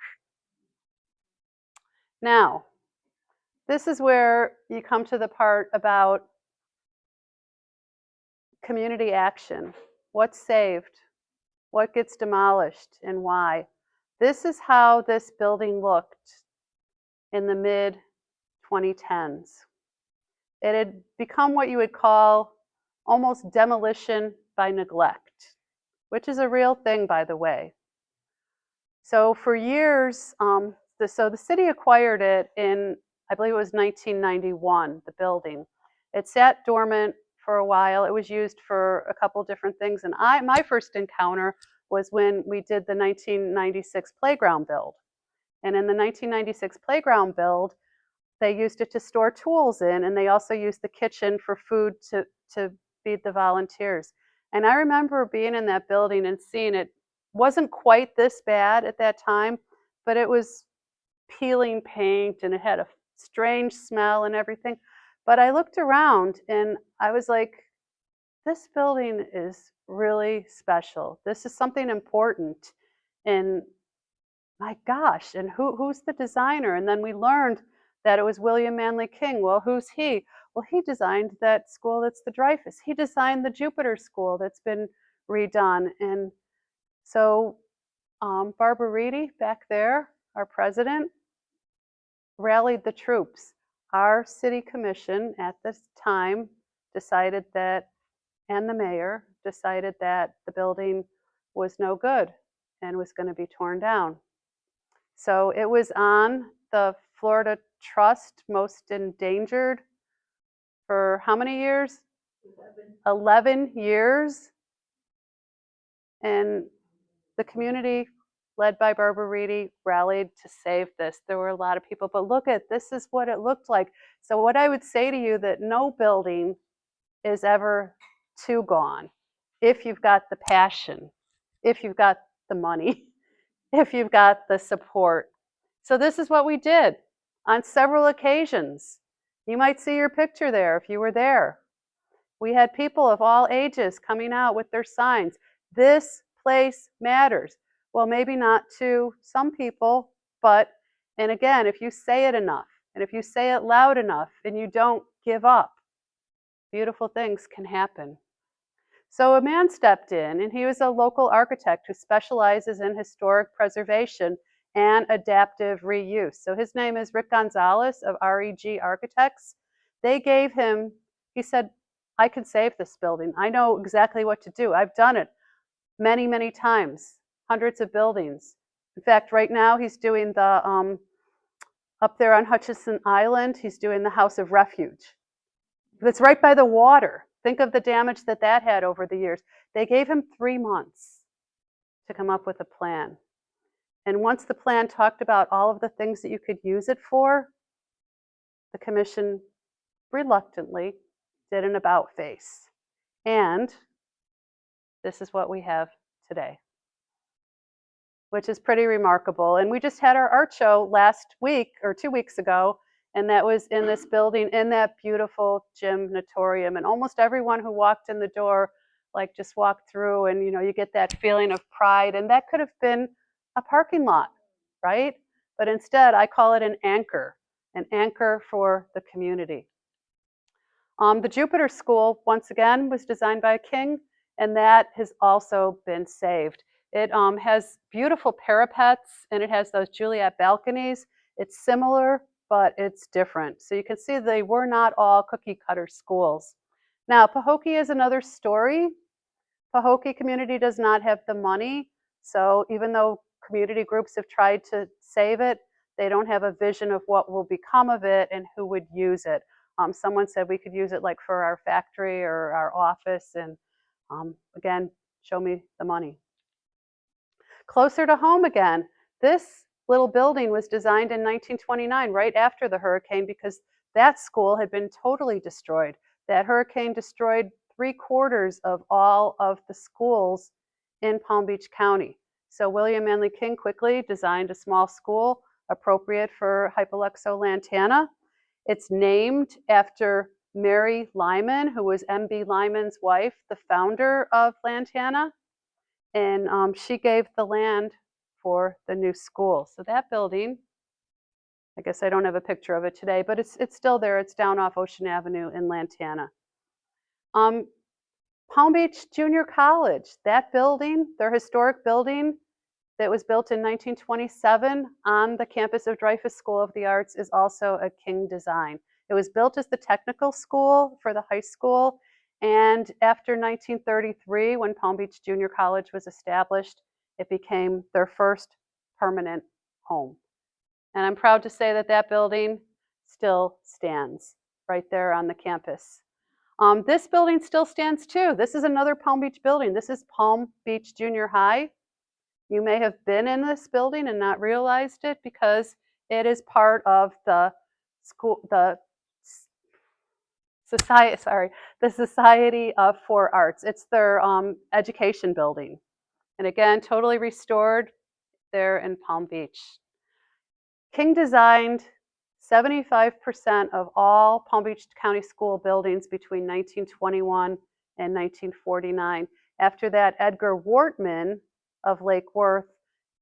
Now, this is where you come to the part about community action. What's saved? What gets demolished and why? This is how this building looked in the mid-2010s. It had become what you would call almost demolition by neglect, which is a real thing, by the way. So for years, so the city acquired it in, I believe it was 1991, the building. It sat dormant for a while. It was used for a couple different things. And my first encounter was when we did the 1996 playground build. And in the 1996 playground build, they used it to store tools in, and they also used the kitchen for food to feed the volunteers. And I remember being in that building and seeing it wasn't quite this bad at that time, but it was peeling paint and it had a strange smell and everything. But I looked around and I was like, this building is really special. This is something important. And my gosh, and who's the designer? And then we learned that it was William Manley King. Well, who's he? Well, he designed that school that's the Dreyfus. He designed the Jupiter School that's been redone. And so Barbara Reedy back there, our president, rallied the troops. Our city commission at this time decided that, and the mayor decided that the building was no good and was going to be torn down. So it was on the Florida Trust Most Endangered for how many years? 11 years. And the community, led by Barbara Reedy, rallied to save this. There were a lot of people, but look at, this is what it looked like. So what I would say to you, that no building is ever too gone if you've got the passion, if you've got the money, if you've got the support. So this is what we did on several occasions. You might see your picture there if you were there. We had people of all ages coming out with their signs. This place matters. Well, maybe not to some people, but, and again, if you say it enough, and if you say it loud enough, and you don't give up, beautiful things can happen. So a man stepped in, and he was a local architect who specializes in historic preservation and adaptive reuse. So his name is Rick Gonzalez of REG Architects. They gave him, he said, I can save this building. I know exactly what to do. I've done it many, many times, hundreds of buildings. In fact, right now he's doing the, up there on Hutchinson Island, he's doing the House of Refuge. That's right by the water. Think of the damage that that had over the years. They gave him 3 months to come up with a plan. And once the plan talked about all of the things that you could use it for, the commission reluctantly did an about face. And this is what we have today, which is pretty remarkable. And we just had our art show last week or 2 weeks ago, and that was in this building, in that beautiful gymnatorium. And almost everyone who walked in the door, like, just walked through, and you get that feeling of pride. And that could have been a parking lot, right? But instead, I call it an anchor for the community. The Jupiter School, once again, was designed by a king, and that has also been saved. It has beautiful parapets, and it has those Juliet balconies. It's similar, but it's different. So you can see they were not all cookie cutter schools. Now, Pahokee is another story. Pahokee community does not have the money. So even though community groups have tried to save it, they don't have a vision of what will become of it and who would use it. Someone said we could use it like for our factory or our office, and again, show me the money. Closer to home again, this little building was designed in 1929, right after the hurricane, because that school had been totally destroyed. That hurricane destroyed 3/4 of all of the schools in Palm Beach County. So William Manley King quickly designed a small school appropriate for Hypoluxo lantana. It's named after Mary Lyman, who was M.B. Lyman's wife, the founder of Lantana, and she gave the land for the new school. So that building, I guess I don't have a picture of it today, but it's still there. It's down off Ocean Avenue in Lantana. Palm Beach Junior College, that building, their historic building that was built in 1927 on the campus of Dreyfus School of the Arts, is also a King design. It was built as the technical school for the high school, and after 1933, when Palm Beach Junior College was established, it became their first permanent home. And I'm proud to say that that building still stands right there on the campus. This building still stands too. This is another Palm Beach building. This is Palm Beach Junior High. You may have been in this building and not realized it, because it is part of the school, the Society for Arts. It's their education building. And again, totally restored there in Palm Beach. King designed 75% of all Palm Beach County school buildings between 1921 and 1949. After that, Edgar Wortman of Lake Worth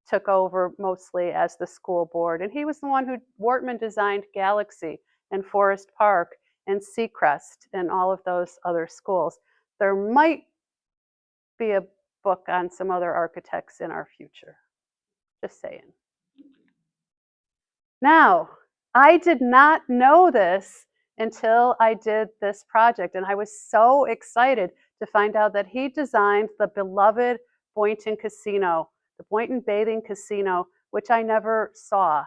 took over mostly as the school board. And he was the one who, Wortman designed Galaxy and Forest Park and Seacrest and all of those other schools. There might be a book on some other architects in our future. Just saying. Now, I did not know this until I did this project, and I was so excited to find out that he designed the beloved Boynton Casino, the Boynton Bathing Casino, which I never saw.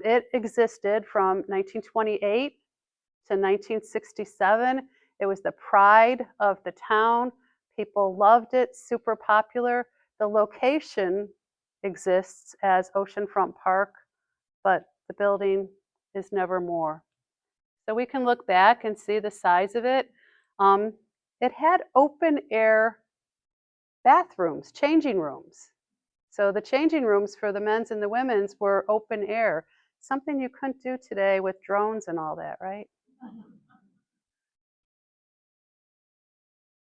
It existed from 1928 to 1967. It was the pride of the town. People loved it, super popular. The location exists as Oceanfront Park, but the building is never more. So we can look back and see the size of it. It had open air bathrooms, changing rooms. So the changing rooms for the men's and the women's were open air, something you couldn't do today with drones and all that, right?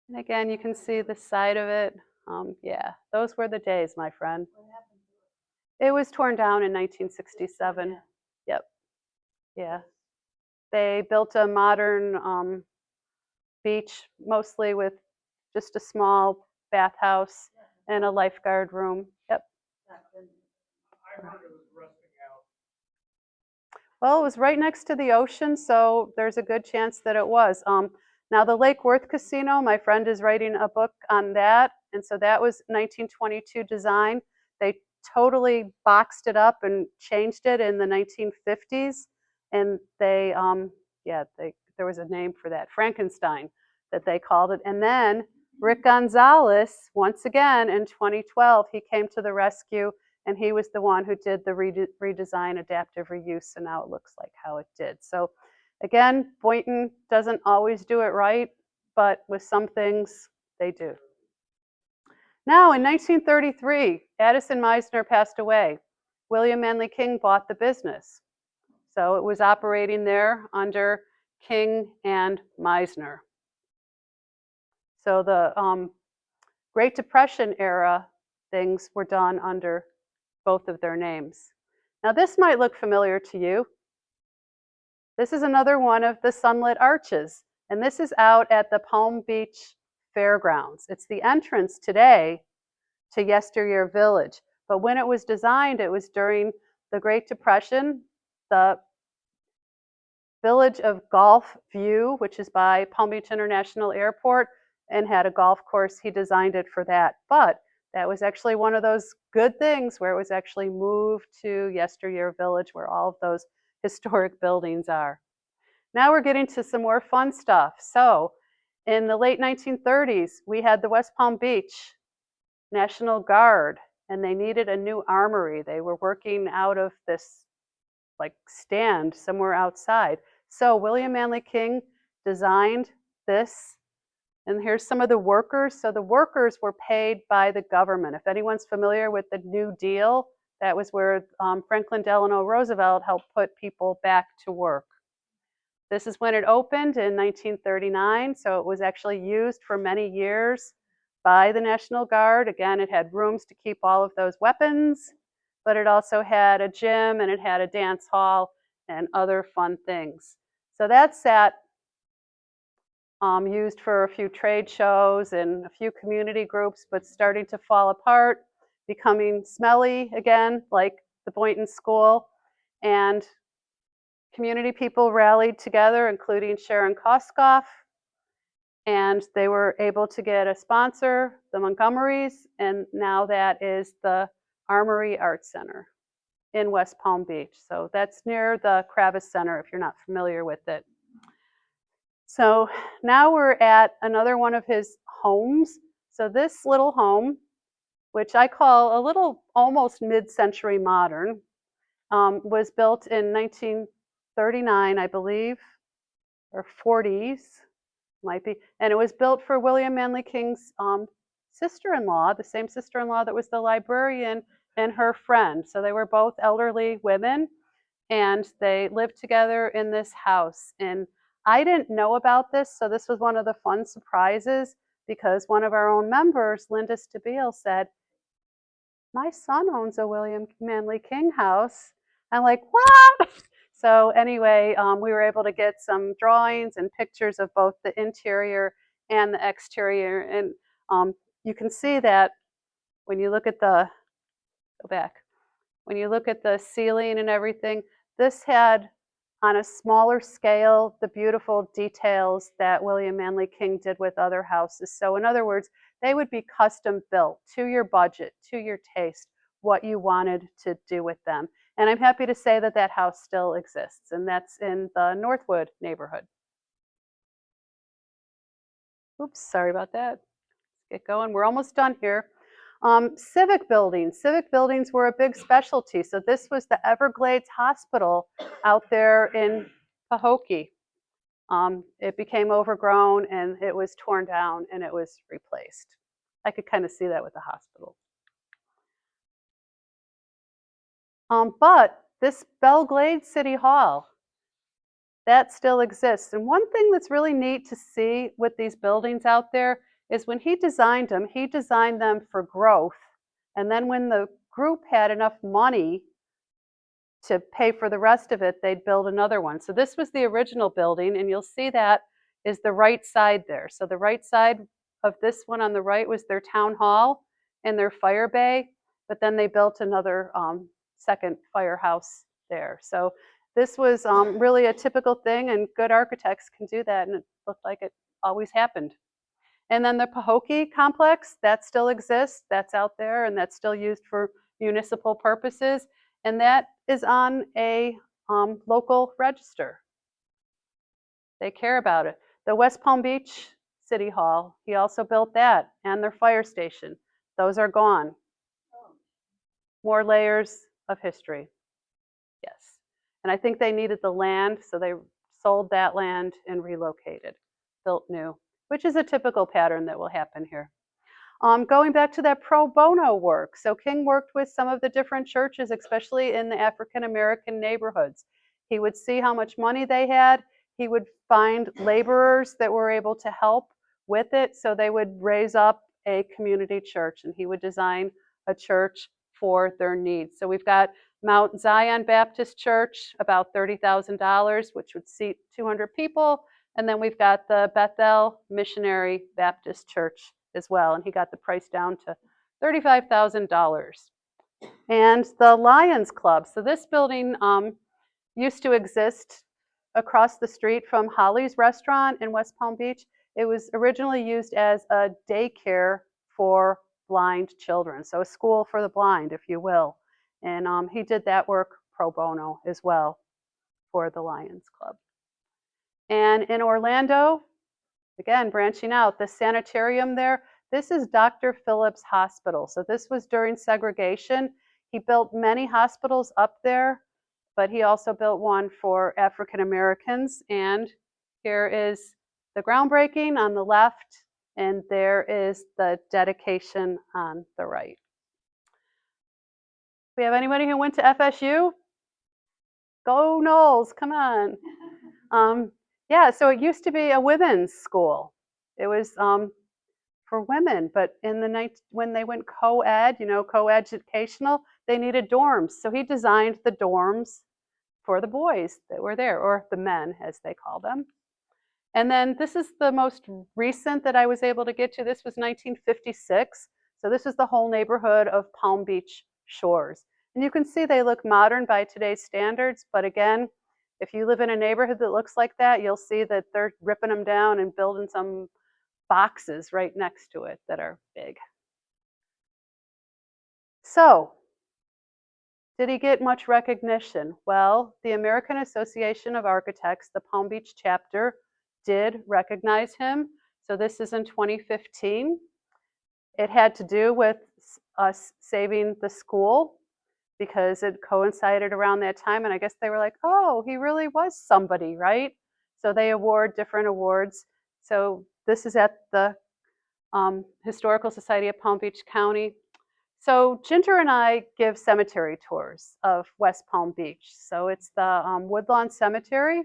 And again, you can see the side of it. Yeah, those were the days, my friend. It was torn down in 1967. Yep. Yeah. They built a modern beach, mostly with just a small bathhouse and a lifeguard room. Yep. Well, it was right next to the ocean, so there's a good chance that it was. Now, the Lake Worth Casino, my friend is writing a book on that, and so that was 1922 design. They totally boxed it up and changed it in the 1950s, and there was a name for that, Frankenstein, that they called it. And then Rick Gonzalez, once again in 2012, he came to the rescue, and he was the one who did the redesign, adaptive reuse, and now it looks like how it did. So again, Boynton doesn't always do it right, but with some things, they do. Now, in 1933, Addison Meisner passed away. William Manley King bought the business. So it was operating there under King and Meisner. So the Great Depression era things were done under both of their names. Now, this might look familiar to you. This is another one of the sunlit arches, and this is out at the Palm Beach Fairgrounds. It's the entrance today to yesteryear village. But when it was designed, it was during the Great Depression. The village of Gulf View, which is by Palm Beach International Airport, and had a golf course. He designed it for that. But that was actually one of those good things where it was actually moved to yesteryear village where all of those historic buildings are. Now we're getting to some more fun stuff. So in the late 1930s, we had the West Palm Beach National Guard, and they needed a new armory. They were working out of this like stand somewhere outside. So William Manley King designed this, and here's some of the workers. So the workers were paid by the government. If anyone's familiar with the New Deal, that was where Franklin Delano Roosevelt helped put people back to work. This is when it opened in 1939, so it was actually used for many years by the National Guard. Again, it had rooms to keep all of those weapons, but it also had a gym and it had a dance hall and other fun things. So that's that, used for a few trade shows and a few community groups, but starting to fall apart, becoming smelly again, like the Boynton School. And community people rallied together, including Sharon Koskoff, and they were able to get a sponsor, the Montgomerys, and now that is the Armory Arts Center in West Palm Beach. So that's near the Kravis Center if you're not familiar with it. So now we're at another one of his homes. So this little home, which I call a little almost mid-century modern, was built in 1939, I believe, or 40s, might be. And it was built for William Manley King's sister-in-law, the same sister-in-law that was the librarian, and her friend. So they were both elderly women, and they lived together in this house. And I didn't know about this, so this was one of the fun surprises, because one of our own members, Linda Stabile, said, "My son owns a William Manley King house." I'm like, what? So anyway, we were able to get some drawings and pictures of both the interior and the exterior. And you can see that when you look at the, go back, when you look at the ceiling and everything, this had on a smaller scale the beautiful details that William Manley King did with other houses. So in other words, they would be custom built to your budget, to your taste, what you wanted to do with them. And I'm happy to say that that house still exists, and that's in the Northwood neighborhood. Oops, sorry about that. Let's get going. We're almost done here. Civic buildings. Civic buildings were a big specialty. So this was the Everglades Hospital out there in Pahokee. It became overgrown and it was torn down and it was replaced. I could kind of see that with the hospital. But this Belle Glade City Hall, that still exists. And one thing that's really neat to see with these buildings out there is when he designed them for growth. And then when the group had enough money to pay for the rest of it, they'd build another one. So this was the original building, and you'll see that is the right side there. So the right side of this one on the right was their town hall and their fire bay, but then they built another second firehouse there. So this was really a typical thing, and good architects can do that, and it looked like it always happened. And then the Pahokee complex, that still exists, that's out there, and that's still used for municipal purposes, and that is on a local register. They care about it. The West Palm Beach City Hall, he also built that, and their fire station. Those are gone. More layers of history. Yes. And I think they needed the land, so they sold that land and relocated, built new, which is a typical pattern that will happen here. Going back to that pro bono work. So King worked with some of the different churches, especially in the African American neighborhoods. He would see how much money they had. He would find laborers that were able to help with it. So they would raise up a community church, and he would design a church for their needs. So we've got Mount Zion Baptist Church, about $30,000, which would seat 200 people. And then we've got the Bethel Missionary Baptist Church as well. And he got the price down to $35,000. And the Lions Club. So this building used to exist across the street from Holly's restaurant in West Palm Beach. It was originally used as a daycare for blind children, so a school for the blind, if you will. And he did that work pro bono as well for the Lions Club. And in Orlando, again, branching out, the sanitarium there, this is Dr. Phillips Hospital. So this was during segregation. He built many hospitals up there, but he also built one for African Americans. And here is the groundbreaking on the left, and there is the dedication on the right. We have anybody who went to FSU? Go Knowles, come on. Yeah, so it used to be a women's school. It was for women, but in the night when they went co-ed, co-educational, they needed dorms. So he designed the dorms for the boys that were there, or the men as they call them. And then this is the most recent that I was able to get to. This was 1956. So this is the whole neighborhood of Palm Beach Shores. And you can see they look modern by today's standards, but again, if you live in a neighborhood that looks like that, you'll see that they're ripping them down and building some boxes right next to it that are big. So, did he get much recognition? Well, the American Association of Architects, the Palm Beach chapter, did recognize him. So this is in 2015. It had to do with us saving the school because it coincided around that time. And I guess they were like, oh, he really was somebody, right? So they award different awards. So this is at the Historical Society of Palm Beach County. So Ginger and I give cemetery tours of West Palm Beach. So it's the Woodlawn Cemetery,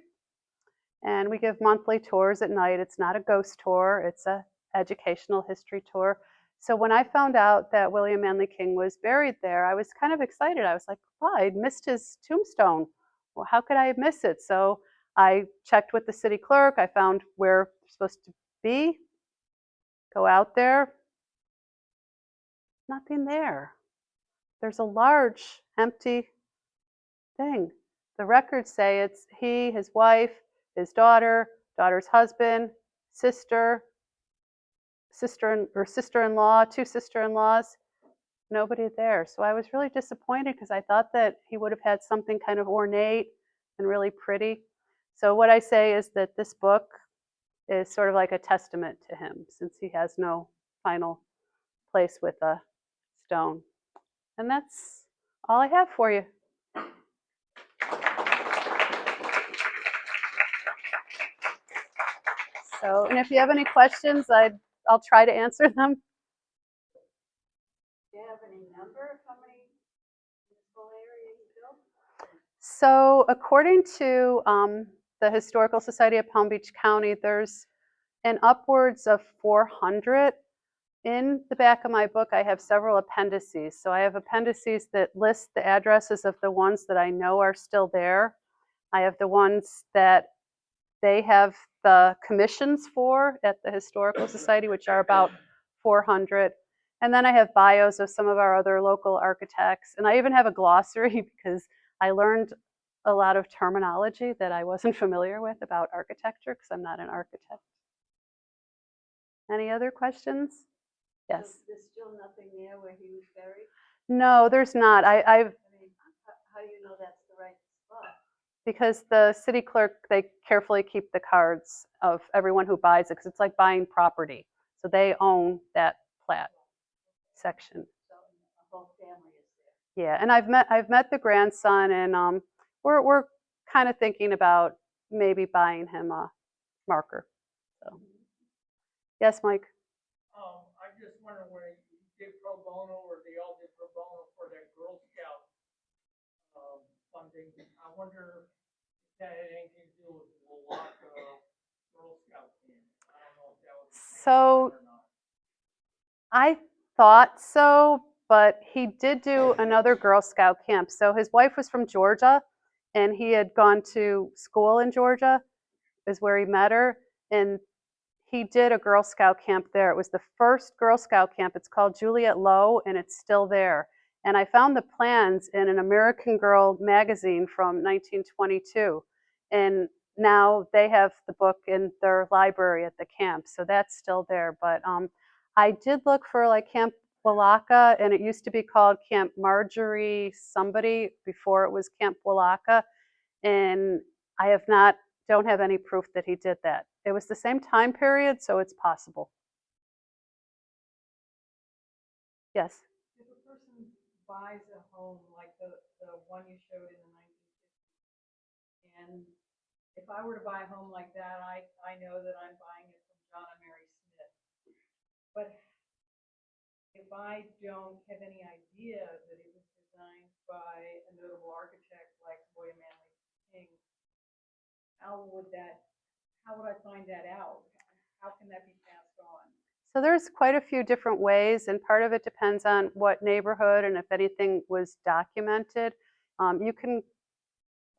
and we give monthly tours at night. It's not a ghost tour, it's an educational history tour. So when I found out that William Manly King was buried there, I was kind of excited. I was like, wow, I'd missed his tombstone. Well, how could I miss it? So I checked with the city clerk. I found where it's supposed to be. Go out there. Nothing there. There's a large empty thing. The records say it's he, his wife, his daughter, daughter's husband, sister-in-law, two sister-in-laws, nobody there. So I was really disappointed because I thought that he would have had something kind of ornate and really pretty. So what I say is that this book is sort of like a testament to him since he has no final place with a stone. And that's all I have for you. So, and if you have any questions, I'll try to answer them. Do you have any number of how many municipal areas built? So according to the Historical Society of Palm Beach County, there's an upwards of 400. In the back of my book, I have several appendices. So I have appendices that list the addresses of the ones that I know are still there. I have the ones that they have the commissions for at the Historical Society, which are about 400. And then I have bios of some of our other local architects. And I even have a glossary because I learned a lot of terminology that I wasn't familiar with about architecture because I'm not an architect. Any other questions? Yes. So there's still nothing there where he was buried? No, there's not. I mean, how do you know that's the right spot? Because the city clerk, they carefully keep the cards of everyone who buys it because it's like buying property. So they own that plat section. So the whole family is there. Yeah, and I've met the grandson, and we're kind of thinking about maybe buying him a marker. So, yes, Mike. I just wonder when you did pro bono, or they all did pro bono for that Girl Scout funding. I wonder if that had anything to do with the lot Girl Scout team. I don't know if that was So or not. I thought so, but he did do another Girl Scout camp. So his wife was from Georgia, and he had gone to school in Georgia, is where he met her, and he did a Girl Scout camp there. It was the first Girl Scout camp. It's called Juliet Low, and it's still there. And I found the plans in an American Girl magazine from 1922. And now they have the book in their library at the camp, so that's still there. But I did look for like Camp Walaka, and it used to be called Camp Marjorie somebody before it was Camp Walaka. And I don't have any proof that he did that. It was the same time period, so it's possible. Yes. If a person buys a home like the one you showed in the 1950s, and if I were to buy a home like that, I know that I'm buying it from John and Mary Smith. But if I don't have any idea that it was designed by a notable architect like William Manley King, how would I find that out? How can that be passed on? So there's quite a few different ways, and part of it depends on what neighborhood and if anything was documented. You can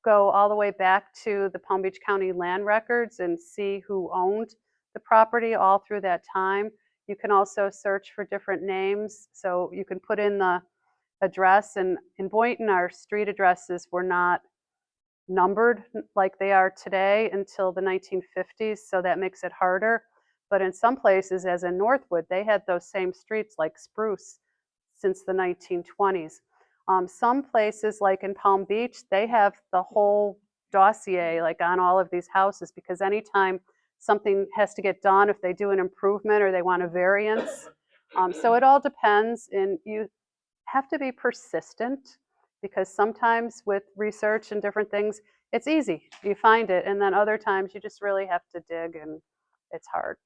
go all the way back to the Palm Beach County land records and see who owned the property all through that time. You can also search for different names. So you can put in the address, and in Boynton, our street addresses were not numbered like they are today until the 1950s, so that makes it harder. But in some places, as in Northwood, they had those same streets like Spruce since the 1920s. Some places, like in Palm Beach, they have the whole dossier like on all of these houses, because anytime something has to get done, if they do an improvement or they want a variance. So it all depends, and you have to be persistent, because sometimes with research and different things, it's easy. You find it, and then other times you just really have to dig, and it's hard.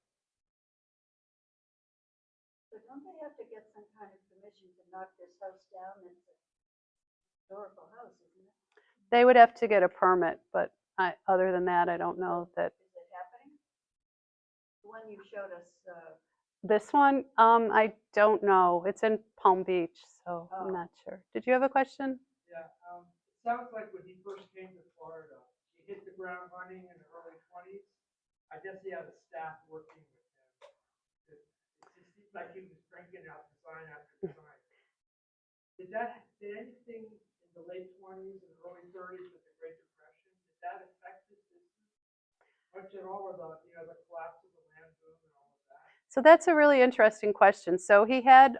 But don't they have to get some kind of permission to knock this house down? It's a historical house, isn't it? They would have to get a permit, but other than that, I don't know that. Is it happening? The one you showed us, This one, I don't know. It's in Palm Beach, so I'm not sure. Did you have a question? Yeah, it sounds like when he first came to Florida, he hit the ground running in the early 20s. I guess he had a staff working with him. It just seems like he was cranking out design after design. Did anything in the late 20s and early 30s with the Great Depression, did that affect his business much at all, or the collapse of the land boom and all of that? So that's a really interesting question. So he had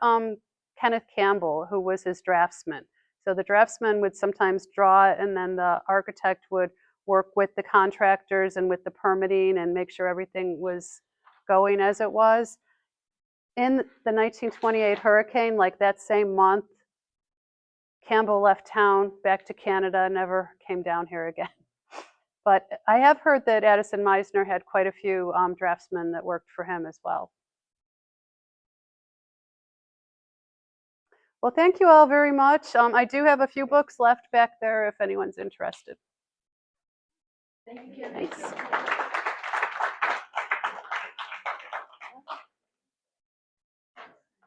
Kenneth Campbell, who was his draftsman. So the draftsman would sometimes draw it, and then the architect would work with the contractors and with the permitting and make sure everything was going as it was. In the 1928 hurricane, like that same month, Campbell left town back to Canada, never came down here again. But I have heard that Addison Meisner had quite a few draftsmen that worked for him as well. Well, thank you all very much. I do have a few books left back there if anyone's interested. thank you. Thanks.